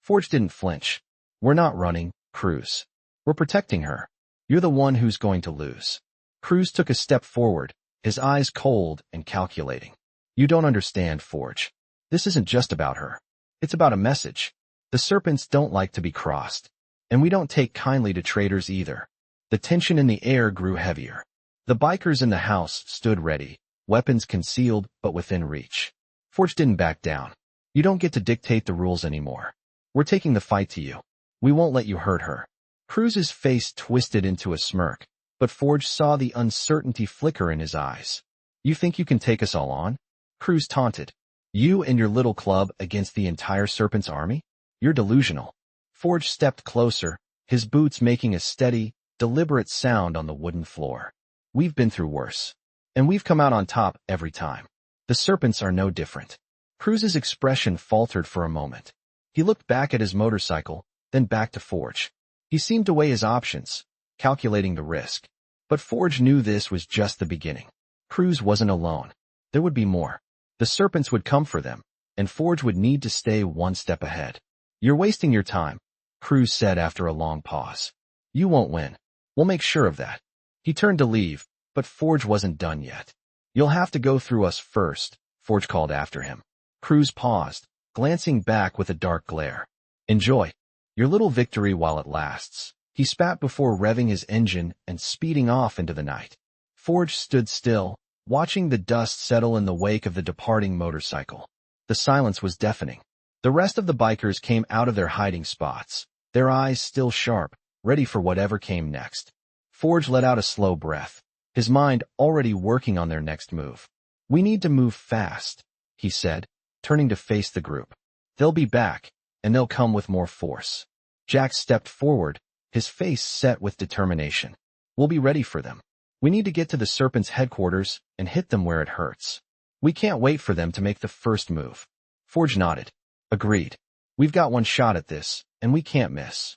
Forge didn't flinch. We're not running, Cruz. We're protecting her. You're the one who's going to lose. Cruz took a step forward, his eyes cold and calculating. You don't understand, Forge. This isn't just about her. It's about a message. The Serpents don't like to be crossed. And we don't take kindly to traitors either. The tension in the air grew heavier. The bikers in the house stood ready, weapons concealed but within reach. Forge didn't back down. You don't get to dictate the rules anymore. We're taking the fight to you. We won't let you hurt her. Cruz's face twisted into a smirk, but Forge saw the uncertainty flicker in his eyes. You think you can take us all on? Cruz taunted. You and your little club against the entire Serpents army? You're delusional. Forge stepped closer, his boots making a steady, deliberate sound on the wooden floor. We've been through worse. And we've come out on top every time. The Serpents are no different. Cruz's expression faltered for a moment. He looked back at his motorcycle, then back to Forge. He seemed to weigh his options, calculating the risk. But Forge knew this was just the beginning. Cruz wasn't alone. There would be more. The Serpents would come for them, and Forge would need to stay one step ahead. You're wasting your time, Cruz said after a long pause. You won't win. We'll make sure of that. He turned to leave, but Forge wasn't done yet. You'll have to go through us first, Forge called after him. Cruz paused, glancing back with a dark glare. Enjoy your little victory while it lasts. He spat before revving his engine and speeding off into the night. Forge stood still, watching the dust settle in the wake of the departing motorcycle. The silence was deafening. The rest of the bikers came out of their hiding spots, their eyes still sharp, ready for whatever came next. Forge let out a slow breath, his mind already working on their next move. We need to move fast, he said, turning to face the group. They'll be back, and they'll come with more force. Jack stepped forward, his face set with determination. We'll be ready for them. We need to get to the Serpents' headquarters and hit them where it hurts. We can't wait for them to make the first move. Forge nodded. Agreed. We've got one shot at this, and we can't miss.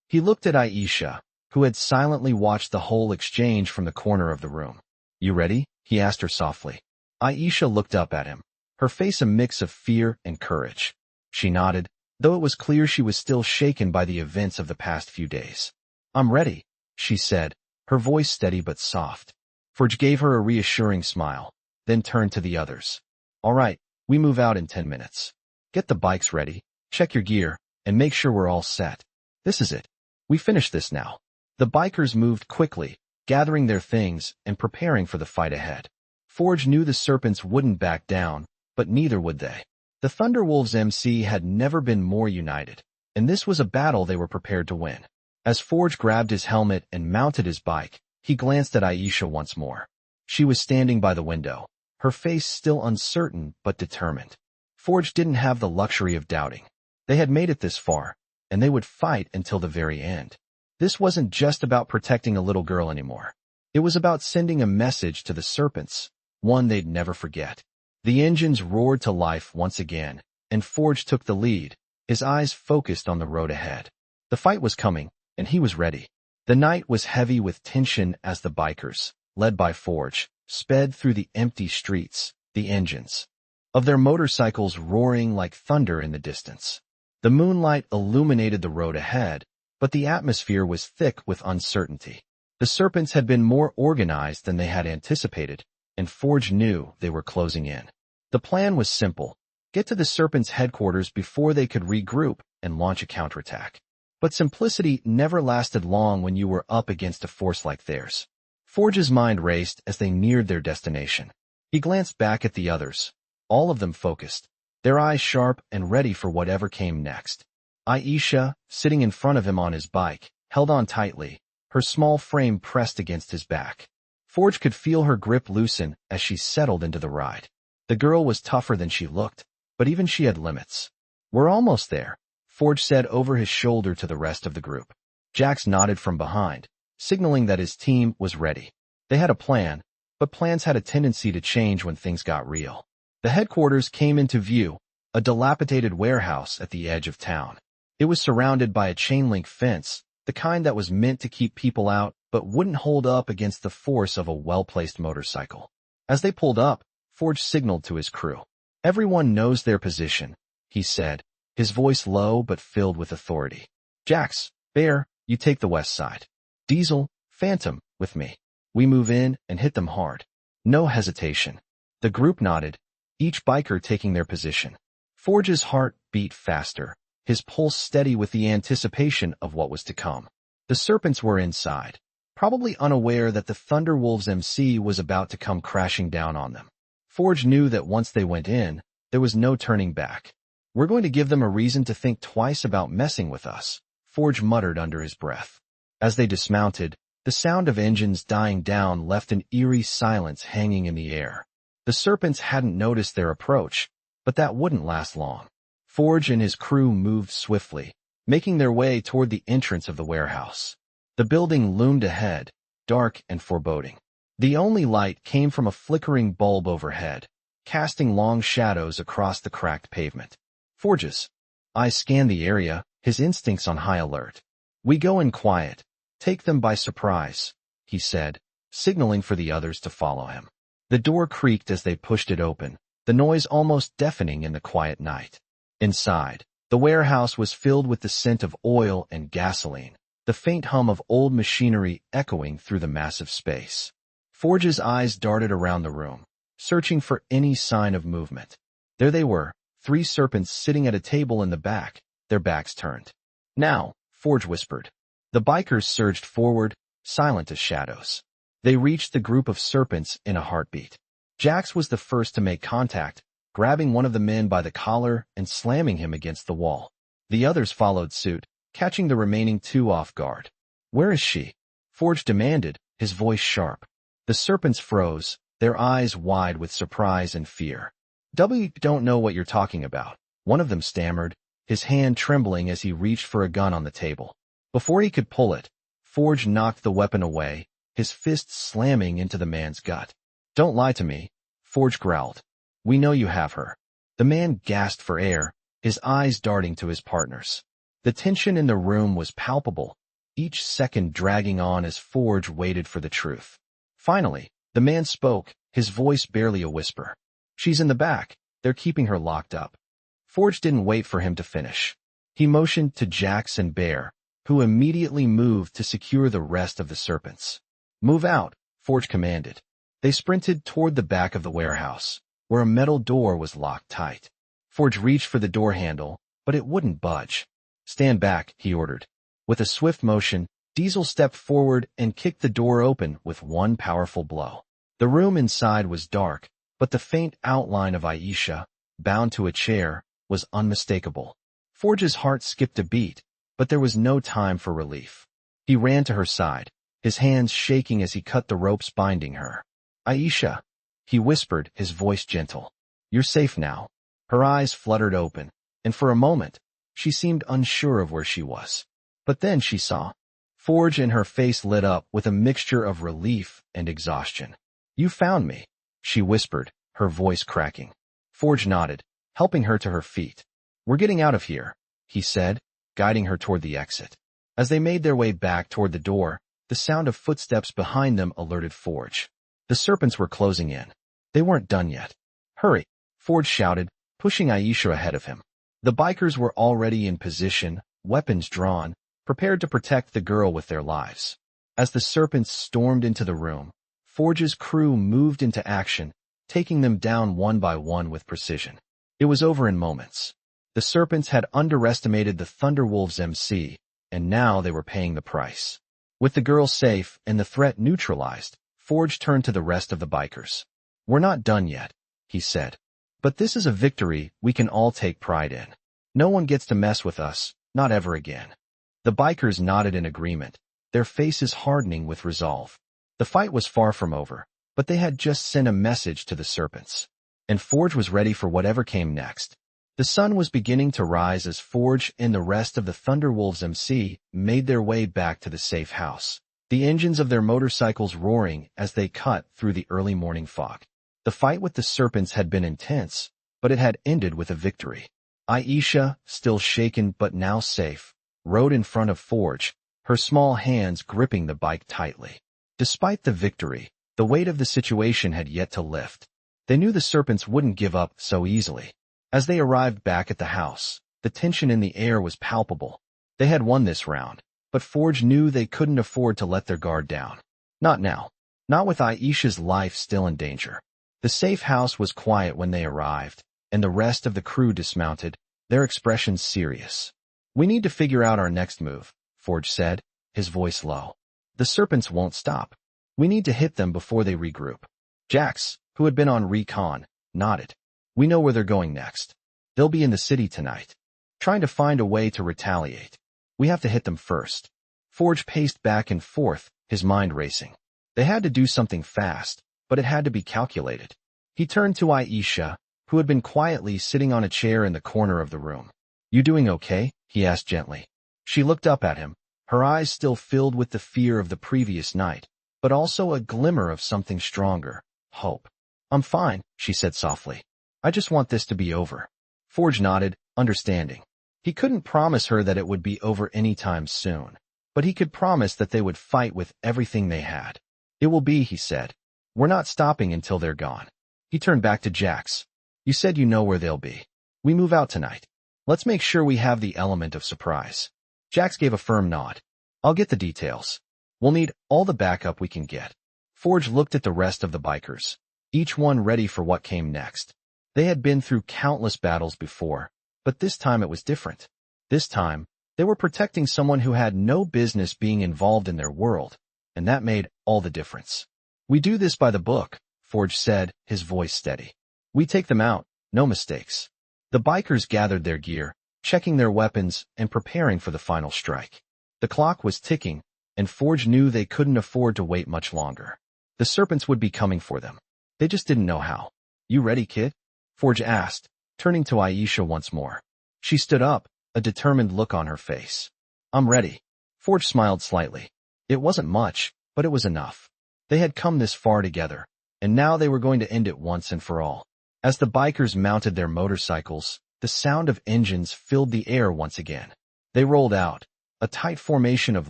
He looked at Aisha, who had silently watched the whole exchange from the corner of the room. You ready? He asked her softly. Aisha looked up at him, her face a mix of fear and courage. She nodded, though it was clear she was still shaken by the events of the past few days. I'm ready, she said, her voice steady but soft. Forge gave her a reassuring smile, then turned to the others. All right, we move out in 10 minutes. Get the bikes ready, check your gear, and make sure we're all set. This is it. We finish this now. The bikers moved quickly, gathering their things and preparing for the fight ahead. Forge knew the Serpents wouldn't back down, but neither would they. The Thunderwolves MC had never been more united, and this was a battle they were prepared to win. As Forge grabbed his helmet and mounted his bike, he glanced at Aisha once more. She was standing by the window, her face still uncertain but determined. Forge didn't have the luxury of doubting. They had made it this far, and they would fight until the very end. This wasn't just about protecting a little girl anymore. It was about sending a message to the Serpents, one they'd never forget. The engines roared to life once again, and Forge took the lead, his eyes focused on the road ahead. The fight was coming, and he was ready. The night was heavy with tension as the bikers, led by Forge, sped through the empty streets, the engines of their motorcycles roaring like thunder in the distance. The moonlight illuminated the road ahead, but the atmosphere was thick with uncertainty. The Serpents had been more organized than they had anticipated, and Forge knew they were closing in. The plan was simple: get to the Serpents' headquarters before they could regroup and launch a counterattack. But simplicity never lasted long when you were up against a force like theirs. Forge's mind raced as they neared their destination. He glanced back at the others, all of them focused, their eyes sharp and ready for whatever came next. Aisha, sitting in front of him on his bike, held on tightly, her small frame pressed against his back. Forge could feel her grip loosen as she settled into the ride. The girl was tougher than she looked, but even she had limits. We're almost there, Forge said over his shoulder to the rest of the group. Jax nodded from behind, signaling that his team was ready. They had a plan, but plans had a tendency to change when things got real. The headquarters came into view, a dilapidated warehouse at the edge of town. It was surrounded by a chain-link fence, the kind that was meant to keep people out but wouldn't hold up against the force of a well-placed motorcycle. As they pulled up, Forge signaled to his crew. Everyone knows their position, he said, his voice low but filled with authority. Jax, Bear, you take the west side. Diesel, Phantom, with me. We move in and hit them hard. No hesitation. The group nodded, each biker taking their position. Forge's heart beat faster, his pulse steady with the anticipation of what was to come. The Serpents were inside, probably unaware that the Thunderwolves MC was about to come crashing down on them. Forge knew that once they went in, there was no turning back. We're going to give them a reason to think twice about messing with us, Forge muttered under his breath. As they dismounted, the sound of engines dying down left an eerie silence hanging in the air. The Serpents hadn't noticed their approach, but that wouldn't last long. Forge and his crew moved swiftly, making their way toward the entrance of the warehouse. The building loomed ahead, dark and foreboding. The only light came from a flickering bulb overhead, casting long shadows across the cracked pavement. Forge's eyes scanned the area, his instincts on high alert. We go in quiet, take them by surprise, he said, signaling for the others to follow him. The door creaked as they pushed it open, the noise almost deafening in the quiet night. Inside, the warehouse was filled with the scent of oil and gasoline, the faint hum of old machinery echoing through the massive space. Forge's eyes darted around the room, searching for any sign of movement. There they were, 3 Serpents sitting at a table in the back, their backs turned. Now, Forge whispered. The bikers surged forward, silent as shadows. They reached the group of Serpents in a heartbeat. Jax was the first to make contact, grabbing one of the men by the collar and slamming him against the wall. The others followed suit, catching the remaining 2 off guard. Where is she? Forge demanded, his voice sharp. The Serpents froze, their eyes wide with surprise and fear. "We don't know what you're talking about," one of them stammered, his hand trembling as he reached for a gun on the table. Before he could pull it, Forge knocked the weapon away, his fist slamming into the man's gut. "Don't lie to me," Forge growled. "We know you have her." The man gasped for air, his eyes darting to his partner's. The tension in the room was palpable, each second dragging on as Forge waited for the truth. Finally, the man spoke, his voice barely a whisper. "She's in the back. They're keeping her locked up." Forge didn't wait for him to finish. He motioned to Jax and Bear, who immediately moved to secure the rest of the Serpents. "Move out," Forge commanded. They sprinted toward the back of the warehouse, where a metal door was locked tight. Forge reached for the door handle, but it wouldn't budge. "Stand back," he ordered. With a swift motion, Diesel stepped forward and kicked the door open with one powerful blow. The room inside was dark, but the faint outline of Aisha, bound to a chair, was unmistakable. Forge's heart skipped a beat, but there was no time for relief. He ran to her side, his hands shaking as he cut the ropes binding her. "Aisha," he whispered, his voice gentle. "You're safe now." Her eyes fluttered open, and for a moment, she seemed unsure of where she was. But then she saw. Forge, and her face lit up with a mixture of relief and exhaustion. "You found me," she whispered, her voice cracking. Forge nodded, helping her to her feet. "We're getting out of here," he said, guiding her toward the exit. As they made their way back toward the door, the sound of footsteps behind them alerted Forge. The Serpents were closing in. They weren't done yet. "Hurry," Forge shouted, pushing Aisha ahead of him. The bikers were already in position, weapons drawn, prepared to protect the girl with their lives. As the Serpents stormed into the room, Forge's crew moved into action, taking them down one by one with precision. It was over in moments. The Serpents had underestimated the Thunderwolves' MC, and now they were paying the price. With the girl safe and the threat neutralized, Forge turned to the rest of the bikers. "We're not done yet," he said. "But this is a victory we can all take pride in. No one gets to mess with us, not ever again." The bikers nodded in agreement, their faces hardening with resolve. The fight was far from over, but they had just sent a message to the Serpents. And Forge was ready for whatever came next. The sun was beginning to rise as Forge and the rest of the Thunderwolves MC made their way back to the safe house, the engines of their motorcycles roaring as they cut through the early morning fog. The fight with the Serpents had been intense, but it had ended with a victory. Aisha, still shaken but now safe, rode in front of Forge, her small hands gripping the bike tightly. Despite the victory, the weight of the situation had yet to lift. They knew the Serpents wouldn't give up so easily. As they arrived back at the house, the tension in the air was palpable. They had won this round, but Forge knew they couldn't afford to let their guard down. Not now. Not with Aisha's life still in danger. The safe house was quiet when they arrived, and the rest of the crew dismounted, their expressions serious. "We need to figure out our next move," Forge said, his voice low. "The Serpents won't stop. We need to hit them before they regroup." Jax, who had been on recon, nodded. "We know where they're going next. They'll be in the city tonight, trying to find a way to retaliate. We have to hit them first." Forge paced back and forth, his mind racing. They had to do something fast, but it had to be calculated. He turned to Aisha, who had been quietly sitting on a chair in the corner of the room. "You doing okay?" he asked gently. She looked up at him, her eyes still filled with the fear of the previous night, but also a glimmer of something stronger, hope. "I'm fine," she said softly. "I just want this to be over." Forge nodded, understanding. He couldn't promise her that it would be over anytime soon, but he could promise that they would fight with everything they had. "It will be," he said. "We're not stopping until they're gone." He turned back to Jax. "You said you know where they'll be. We move out tonight. Let's make sure we have the element of surprise." Jax gave a firm nod. "I'll get the details. We'll need all the backup we can get." Forge looked at the rest of the bikers, each one ready for what came next. They had been through countless battles before, but this time it was different. This time, they were protecting someone who had no business being involved in their world, and that made all the difference. "We do this by the book," Forge said, his voice steady. "We take them out, no mistakes." The bikers gathered their gear, checking their weapons and preparing for the final strike. The clock was ticking, and Forge knew they couldn't afford to wait much longer. The Serpents would be coming for them. They just didn't know how. "You ready, kid?" Forge asked, turning to Aisha once more. She stood up, a determined look on her face. "I'm ready." Forge smiled slightly. It wasn't much, but it was enough. They had come this far together, and now they were going to end it once and for all. As the bikers mounted their motorcycles, the sound of engines filled the air once again. They rolled out, a tight formation of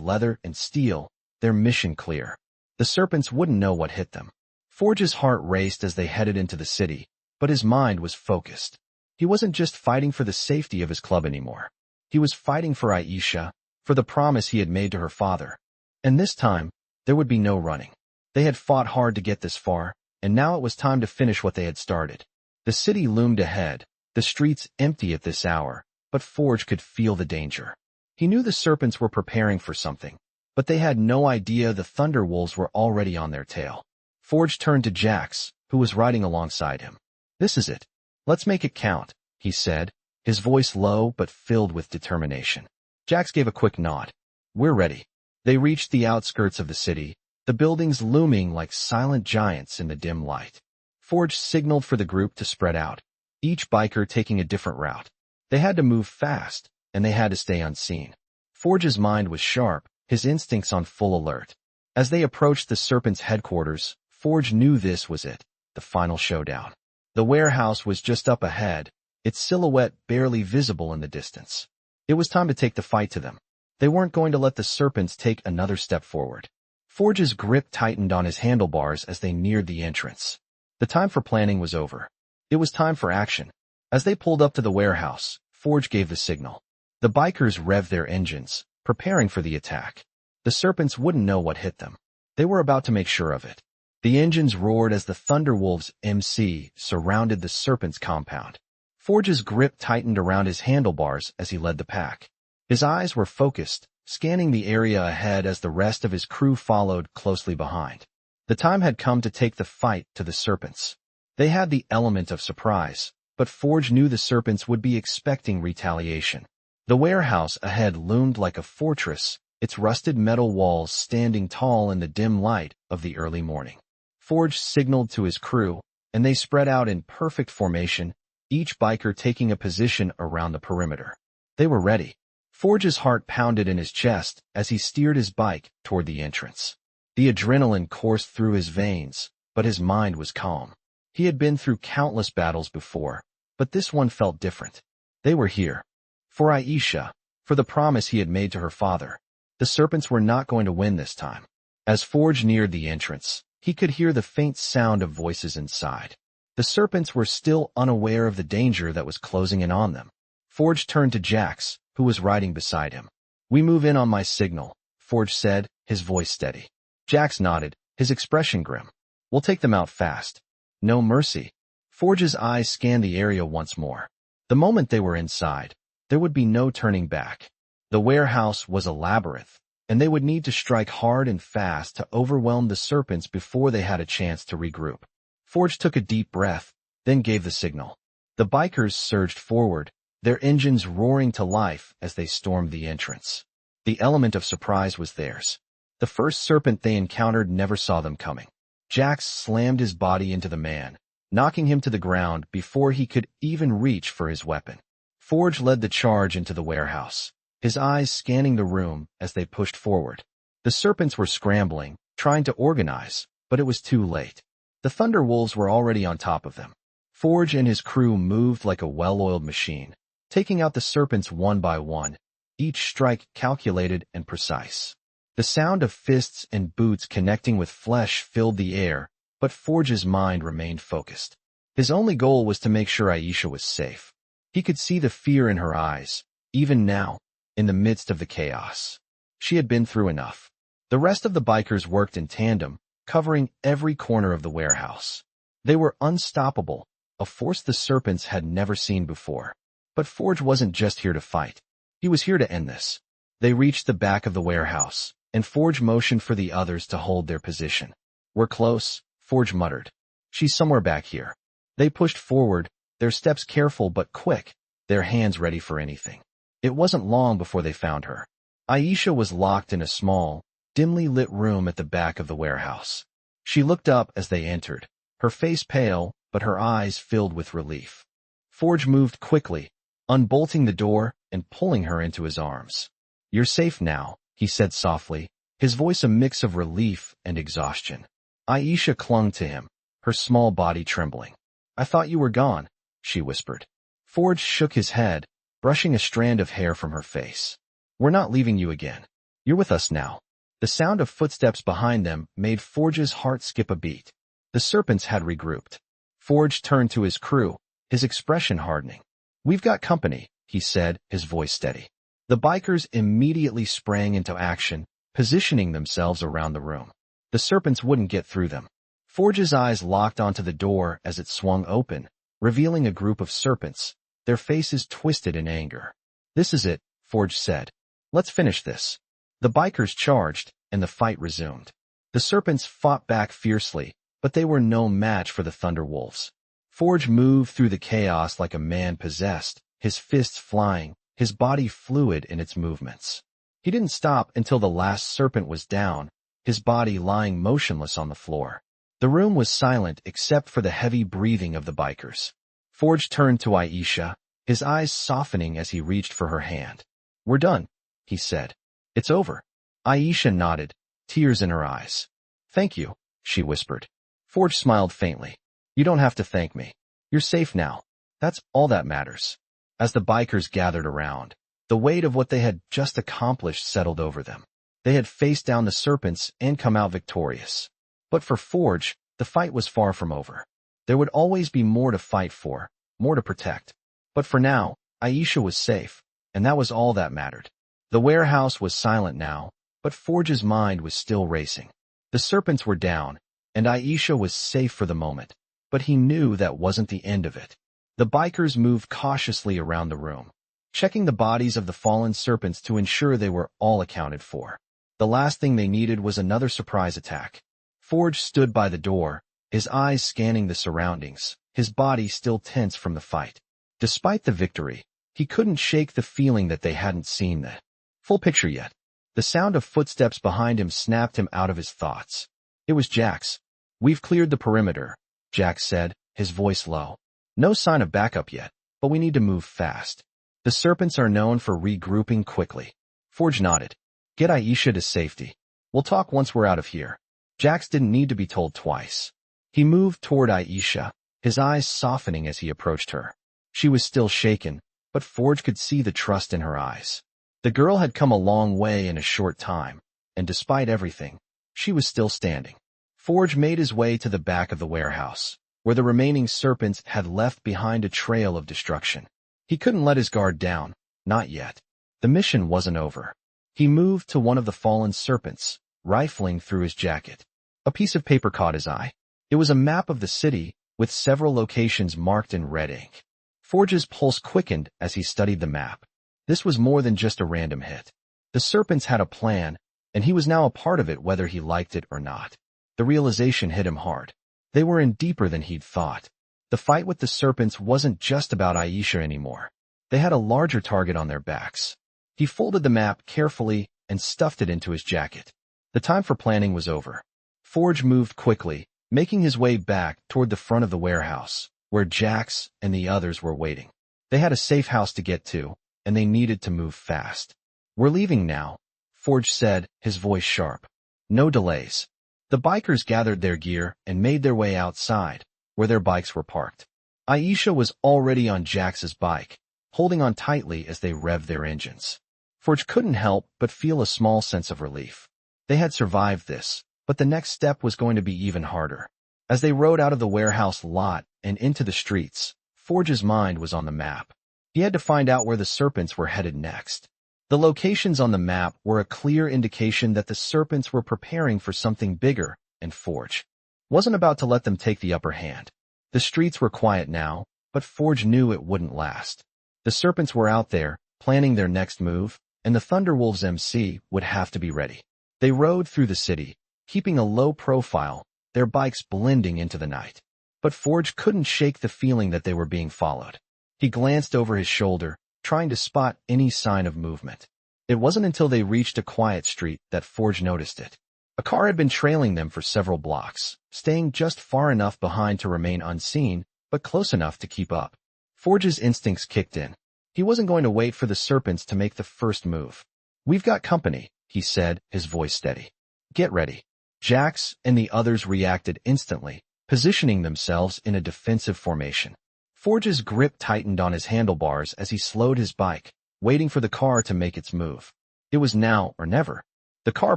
leather and steel, their mission clear. The Serpents wouldn't know what hit them. Forge's heart raced as they headed into the city, but his mind was focused. He wasn't just fighting for the safety of his club anymore. He was fighting for Aisha, for the promise he had made to her father. And this time, there would be no running. They had fought hard to get this far, and now it was time to finish what they had started. The city loomed ahead, the streets empty at this hour, but Forge could feel the danger. He knew the Serpents were preparing for something, but they had no idea the Thunderwolves were already on their tail. Forge turned to Jax, who was riding alongside him. "This is it. Let's make it count," he said, his voice low but filled with determination. Jax gave a quick nod. "We're ready." They reached the outskirts of the city, the buildings looming like silent giants in the dim light. Forge signaled for the group to spread out, each biker taking a different route. They had to move fast, and they had to stay unseen. Forge's mind was sharp, his instincts on full alert. As they approached the Serpents' headquarters, Forge knew this was it, the final showdown. The warehouse was just up ahead, its silhouette barely visible in the distance. It was time to take the fight to them. They weren't going to let the Serpents take another step forward. Forge's grip tightened on his handlebars as they neared the entrance. The time for planning was over. It was time for action. As they pulled up to the warehouse, Forge gave the signal. The bikers revved their engines, preparing for the attack. The Serpents wouldn't know what hit them. They were about to make sure of it. The engines roared as the Thunderwolves MC surrounded the Serpents' compound. Forge's grip tightened around his handlebars as he led the pack. His eyes were focused, scanning the area ahead as the rest of his crew followed closely behind. The time had come to take the fight to the Serpents. They had the element of surprise, but Forge knew the Serpents would be expecting retaliation. The warehouse ahead loomed like a fortress, its rusted metal walls standing tall in the dim light of the early morning. Forge signaled to his crew, and they spread out in perfect formation, each biker taking a position around the perimeter. They were ready. Forge's heart pounded in his chest as he steered his bike toward the entrance. The adrenaline coursed through his veins, but his mind was calm. He had been through countless battles before, but this one felt different. They were here. For Aisha, for the promise he had made to her father. The Serpents were not going to win this time. As Forge neared the entrance, he could hear the faint sound of voices inside. The Serpents were still unaware of the danger that was closing in on them. Forge turned to Jax, who was riding beside him. "We move in on my signal," Forge said, his voice steady. Jax nodded, his expression grim. "We'll take them out fast. No mercy." Forge's eyes scanned the area once more. The moment they were inside, there would be no turning back. The warehouse was a labyrinth, and they would need to strike hard and fast to overwhelm the Serpents before they had a chance to regroup. Forge took a deep breath, then gave the signal. The bikers surged forward, their engines roaring to life as they stormed the entrance. The element of surprise was theirs. The first Serpent they encountered never saw them coming. Jax slammed his body into the man, knocking him to the ground before he could even reach for his weapon. Forge led the charge into the warehouse, his eyes scanning the room as they pushed forward. The Serpents were scrambling, trying to organize, but it was too late. The Thunderwolves were already on top of them. Forge and his crew moved like a well-oiled machine, taking out the Serpents one by one, each strike calculated and precise. The sound of fists and boots connecting with flesh filled the air, but Forge's mind remained focused. His only goal was to make sure Aisha was safe. He could see the fear in her eyes, even now, in the midst of the chaos. She had been through enough. The rest of the bikers worked in tandem, covering every corner of the warehouse. They were unstoppable, a force the Serpents had never seen before. But Forge wasn't just here to fight. He was here to end this. They reached the back of the warehouse, and Forge motioned for the others to hold their position. "We're close," Forge muttered. "She's somewhere back here." They pushed forward, their steps careful but quick, their hands ready for anything. It wasn't long before they found her. Aisha was locked in a small, dimly lit room at the back of the warehouse. She looked up as they entered, her face pale, but her eyes filled with relief. Forge moved quickly, unbolting the door, and pulling her into his arms. "You're safe now," he said softly, his voice a mix of relief and exhaustion. Aisha clung to him, her small body trembling. "I thought you were gone," she whispered. Forge shook his head, brushing a strand of hair from her face. "We're not leaving you again. You're with us now." The sound of footsteps behind them made Forge's heart skip a beat. The Serpents had regrouped. Forge turned to his crew, his expression hardening. "We've got company," he said, his voice steady. The bikers immediately sprang into action, positioning themselves around the room. The Serpents wouldn't get through them. Forge's eyes locked onto the door as it swung open, revealing a group of Serpents, their faces twisted in anger. "This is it," Forge said. "Let's finish this." The bikers charged, and the fight resumed. The Serpents fought back fiercely, but they were no match for the Thunderwolves. Forge moved through the chaos like a man possessed, his fists flying, his body fluid in its movements. He didn't stop until the last Serpent was down, his body lying motionless on the floor. The room was silent except for the heavy breathing of the bikers. Forge turned to Aisha, his eyes softening as he reached for her hand. "We're done," he said. "It's over." Aisha nodded, tears in her eyes. "Thank you," she whispered. Forge smiled faintly. "You don't have to thank me. You're safe now. That's all that matters." As the bikers gathered around, the weight of what they had just accomplished settled over them. They had faced down the Serpents and come out victorious. But for Forge, the fight was far from over. There would always be more to fight for, more to protect. But for now, Aisha was safe, and that was all that mattered. The warehouse was silent now, but Forge's mind was still racing. The Serpents were down, and Aisha was safe for the moment, but he knew that wasn't the end of it. The bikers moved cautiously around the room, checking the bodies of the fallen Serpents to ensure they were all accounted for. The last thing they needed was another surprise attack. Forge stood by the door, his eyes scanning the surroundings, his body still tense from the fight. Despite the victory, he couldn't shake the feeling that they hadn't seen the full picture yet. The sound of footsteps behind him snapped him out of his thoughts. It was Jack's. "We've cleared the perimeter," Jack said, his voice low. "No sign of backup yet, but we need to move fast. The Serpents are known for regrouping quickly." Forge nodded. "Get Aisha to safety. We'll talk once we're out of here." Jax didn't need to be told twice. He moved toward Aisha, his eyes softening as he approached her. She was still shaken, but Forge could see the trust in her eyes. The girl had come a long way in a short time, and despite everything, she was still standing. Forge made his way to the back of the warehouse, where the remaining Serpents had left behind a trail of destruction. He couldn't let his guard down, not yet. The mission wasn't over. He moved to one of the fallen Serpents, rifling through his jacket. A piece of paper caught his eye. It was a map of the city, with several locations marked in red ink. Forge's pulse quickened as he studied the map. This was more than just a random hit. The Serpents had a plan, and he was now a part of it whether he liked it or not. The realization hit him hard. They were in deeper than he'd thought. The fight with the Serpents wasn't just about Aisha anymore. They had a larger target on their backs. He folded the map carefully and stuffed it into his jacket. The time for planning was over. Forge moved quickly, making his way back toward the front of the warehouse, where Jax and the others were waiting. They had a safe house to get to, and they needed to move fast. "We're leaving now," Forge said, his voice sharp. "No delays." The bikers gathered their gear and made their way outside, where their bikes were parked. Aisha was already on Jax's bike, holding on tightly as they revved their engines. Forge couldn't help but feel a small sense of relief. They had survived this, but the next step was going to be even harder. As they rode out of the warehouse lot and into the streets, Forge's mind was on the map. He had to find out where the Serpents were headed next. The locations on the map were a clear indication that the Serpents were preparing for something bigger, and Forge wasn't about to let them take the upper hand. The streets were quiet now, but Forge knew it wouldn't last. The Serpents were out there, planning their next move, and the Thunderwolves MC would have to be ready. They rode through the city, keeping a low profile, their bikes blending into the night. But Forge couldn't shake the feeling that they were being followed. He glanced over his shoulder, trying to spot any sign of movement. It wasn't until they reached a quiet street that Forge noticed it. A car had been trailing them for several blocks, staying just far enough behind to remain unseen, but close enough to keep up. Forge's instincts kicked in. He wasn't going to wait for the Serpents to make the first move. "We've got company," he said, his voice steady. "Get ready." Jax and the others reacted instantly, positioning themselves in a defensive formation. Forge's grip tightened on his handlebars as he slowed his bike, waiting for the car to make its move. It was now or never. The car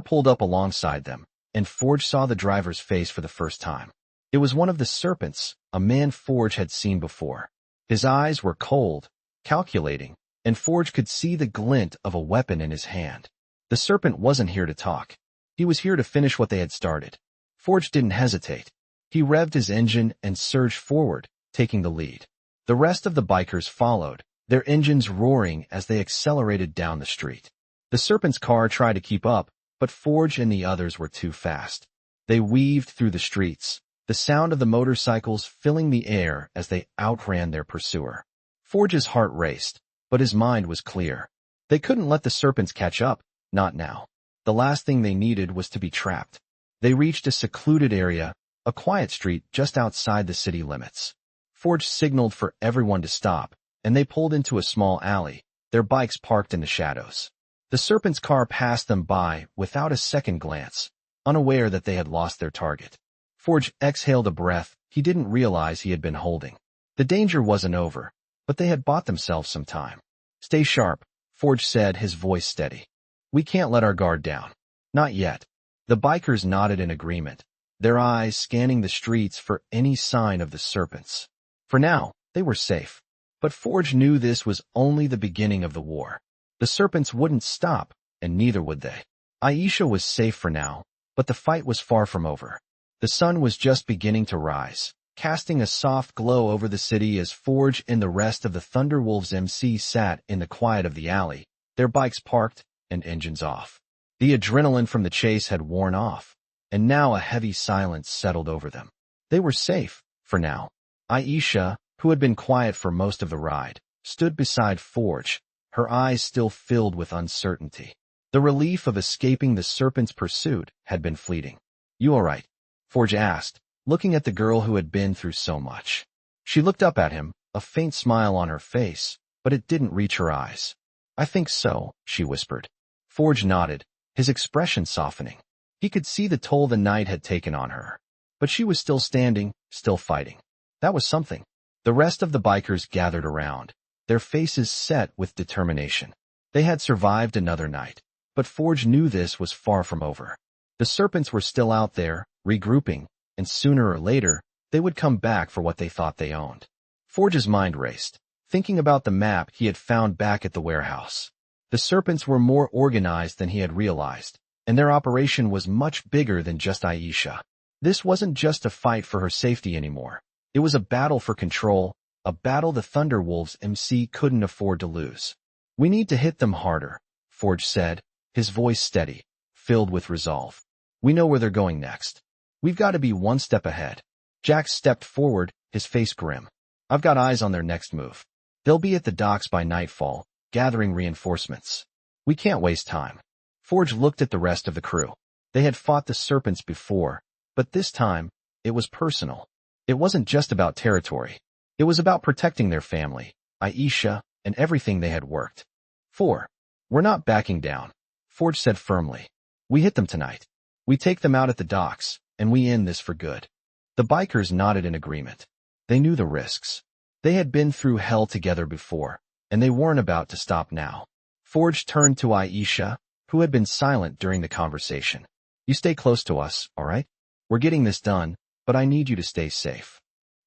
pulled up alongside them, and Forge saw the driver's face for the first time. It was one of the Serpents, a man Forge had seen before. His eyes were cold, calculating, and Forge could see the glint of a weapon in his hand. The Serpent wasn't here to talk. He was here to finish what they had started. Forge didn't hesitate. He revved his engine and surged forward, taking the lead. The rest of the bikers followed, their engines roaring as they accelerated down the street. The Serpent's car tried to keep up, but Forge and the others were too fast. They weaved through the streets, the sound of the motorcycles filling the air as they outran their pursuer. Forge's heart raced, but his mind was clear. They couldn't let the Serpents catch up, not now. The last thing they needed was to be trapped. They reached a secluded area, a quiet street just outside the city limits. Forge signaled for everyone to stop, and they pulled into a small alley, their bikes parked in the shadows. The Serpent's car passed them by without a second glance, unaware that they had lost their target. Forge exhaled a breath he didn't realize he had been holding. The danger wasn't over, but they had bought themselves some time. "Stay sharp," Forge said, his voice steady. "We can't let our guard down. Not yet." The bikers nodded in agreement, their eyes scanning the streets for any sign of the Serpents. For now, they were safe. But Forge knew this was only the beginning of the war. The Serpents wouldn't stop, and neither would they. Aisha was safe for now, but the fight was far from over. The sun was just beginning to rise, casting a soft glow over the city as Forge and the rest of the Thunderwolves MC sat in the quiet of the alley, their bikes parked and engines off. The adrenaline from the chase had worn off, and now a heavy silence settled over them. They were safe, for now. Aisha, who had been quiet for most of the ride, stood beside Forge, her eyes still filled with uncertainty. The relief of escaping the Serpent's pursuit had been fleeting. "You all right?" Forge asked, looking at the girl who had been through so much. She looked up at him, a faint smile on her face, but it didn't reach her eyes. "I think so," she whispered. Forge nodded, his expression softening. He could see the toll the night had taken on her. But she was still standing, still fighting. That was something. The rest of the bikers gathered around, their faces set with determination. They had survived another night, but Forge knew this was far from over. The Serpents were still out there, regrouping, and sooner or later, they would come back for what they thought they owned. Forge's mind raced, thinking about the map he had found back at the warehouse. The Serpents were more organized than he had realized, and their operation was much bigger than just Aisha. This wasn't just a fight for her safety anymore. It was a battle for control, a battle the Thunderwolves MC couldn't afford to lose. "We need to hit them harder," Forge said, his voice steady, filled with resolve. "We know where they're going next. We've got to be one step ahead." Jax stepped forward, his face grim. "I've got eyes on their next move. They'll be at the docks by nightfall, gathering reinforcements. We can't waste time." Forge looked at the rest of the crew. They had fought the Serpents before, but this time, it was personal. It wasn't just about territory. It was about protecting their family, Aisha, and everything they had worked for. "We're not backing down," Forge said firmly. "We hit them tonight. We take them out at the docks, and we end this for good." The bikers nodded in agreement. They knew the risks. They had been through hell together before, and they weren't about to stop now. Forge turned to Aisha, who had been silent during the conversation. "You stay close to us, all right? We're getting this done, but I need you to stay safe."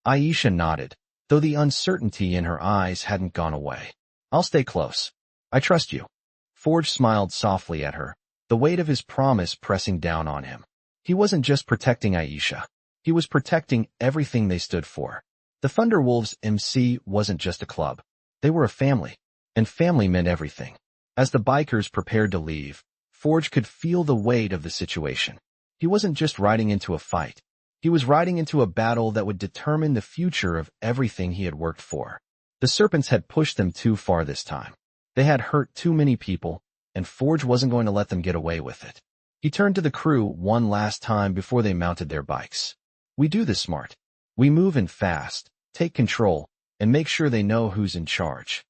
Aisha nodded, though the uncertainty in her eyes hadn't gone away. "I'll stay close. I trust you." Forge smiled softly at her, the weight of his promise pressing down on him. He wasn't just protecting Aisha. He was protecting everything they stood for. The Thunderwolves MC wasn't just a club. They were a family, and family meant everything. As the bikers prepared to leave, Forge could feel the weight of the situation. He wasn't just riding into a fight. He was riding into a battle that would determine the future of everything he had worked for. The Serpents had pushed them too far this time. They had hurt too many people, and Forge wasn't going to let them get away with it. He turned to the crew one last time before they mounted their bikes. "We do this smart. We move in fast, take control, and make sure they know who's in charge."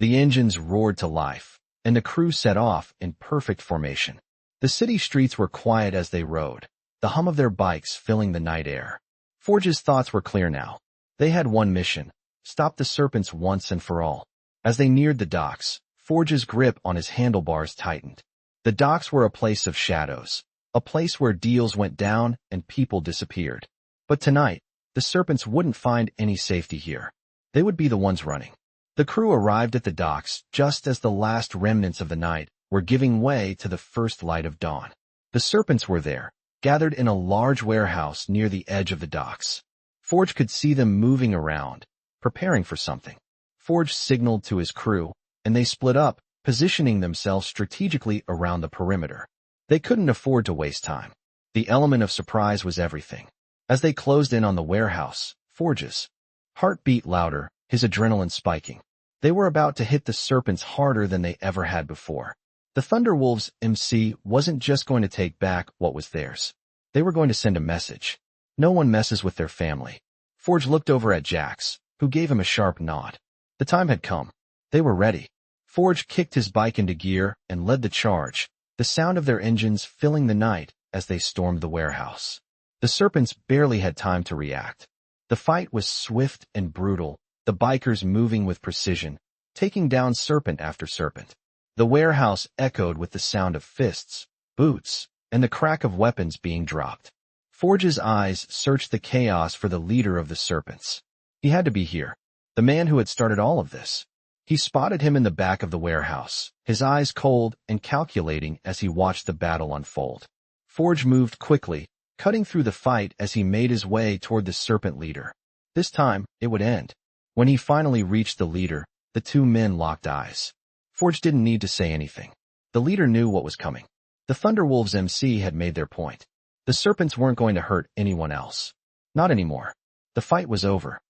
The engines roared to life, and the crew set off in perfect formation. The city streets were quiet as they rode, the hum of their bikes filling the night air. Forge's thoughts were clear now. They had one mission: stop the Serpents once and for all. As they neared the docks, Forge's grip on his handlebars tightened. The docks were a place of shadows, a place where deals went down and people disappeared. But tonight, the Serpents wouldn't find any safety here. They would be the ones running. The crew arrived at the docks just as the last remnants of the night were giving way to the first light of dawn. The Serpents were there, gathered in a large warehouse near the edge of the docks. Forge could see them moving around, preparing for something. Forge signaled to his crew, and they split up, positioning themselves strategically around the perimeter. They couldn't afford to waste time. The element of surprise was everything. As they closed in on the warehouse, Forge's heart beat louder, his adrenaline spiking. They were about to hit the Serpents harder than they ever had before. The Thunderwolves MC wasn't just going to take back what was theirs. They were going to send a message. No one messes with their family. Forge looked over at Jax, who gave him a sharp nod. The time had come. They were ready. Forge kicked his bike into gear and led the charge, the sound of their engines filling the night as they stormed the warehouse. The Serpents barely had time to react. The fight was swift and brutal, the bikers moving with precision, taking down Serpent after Serpent. The warehouse echoed with the sound of fists, boots, and the crack of weapons being dropped. Forge's eyes searched the chaos for the leader of the Serpents. He had to be here, the man who had started all of this. He spotted him in the back of the warehouse, his eyes cold and calculating as he watched the battle unfold. Forge moved quickly, cutting through the fight as he made his way toward the Serpent leader. This time, it would end. When he finally reached the leader, the two men locked eyes. Forge didn't need to say anything. The leader knew what was coming. The Thunderwolves MC had made their point. The Serpents weren't going to hurt anyone else. Not anymore. The fight was over.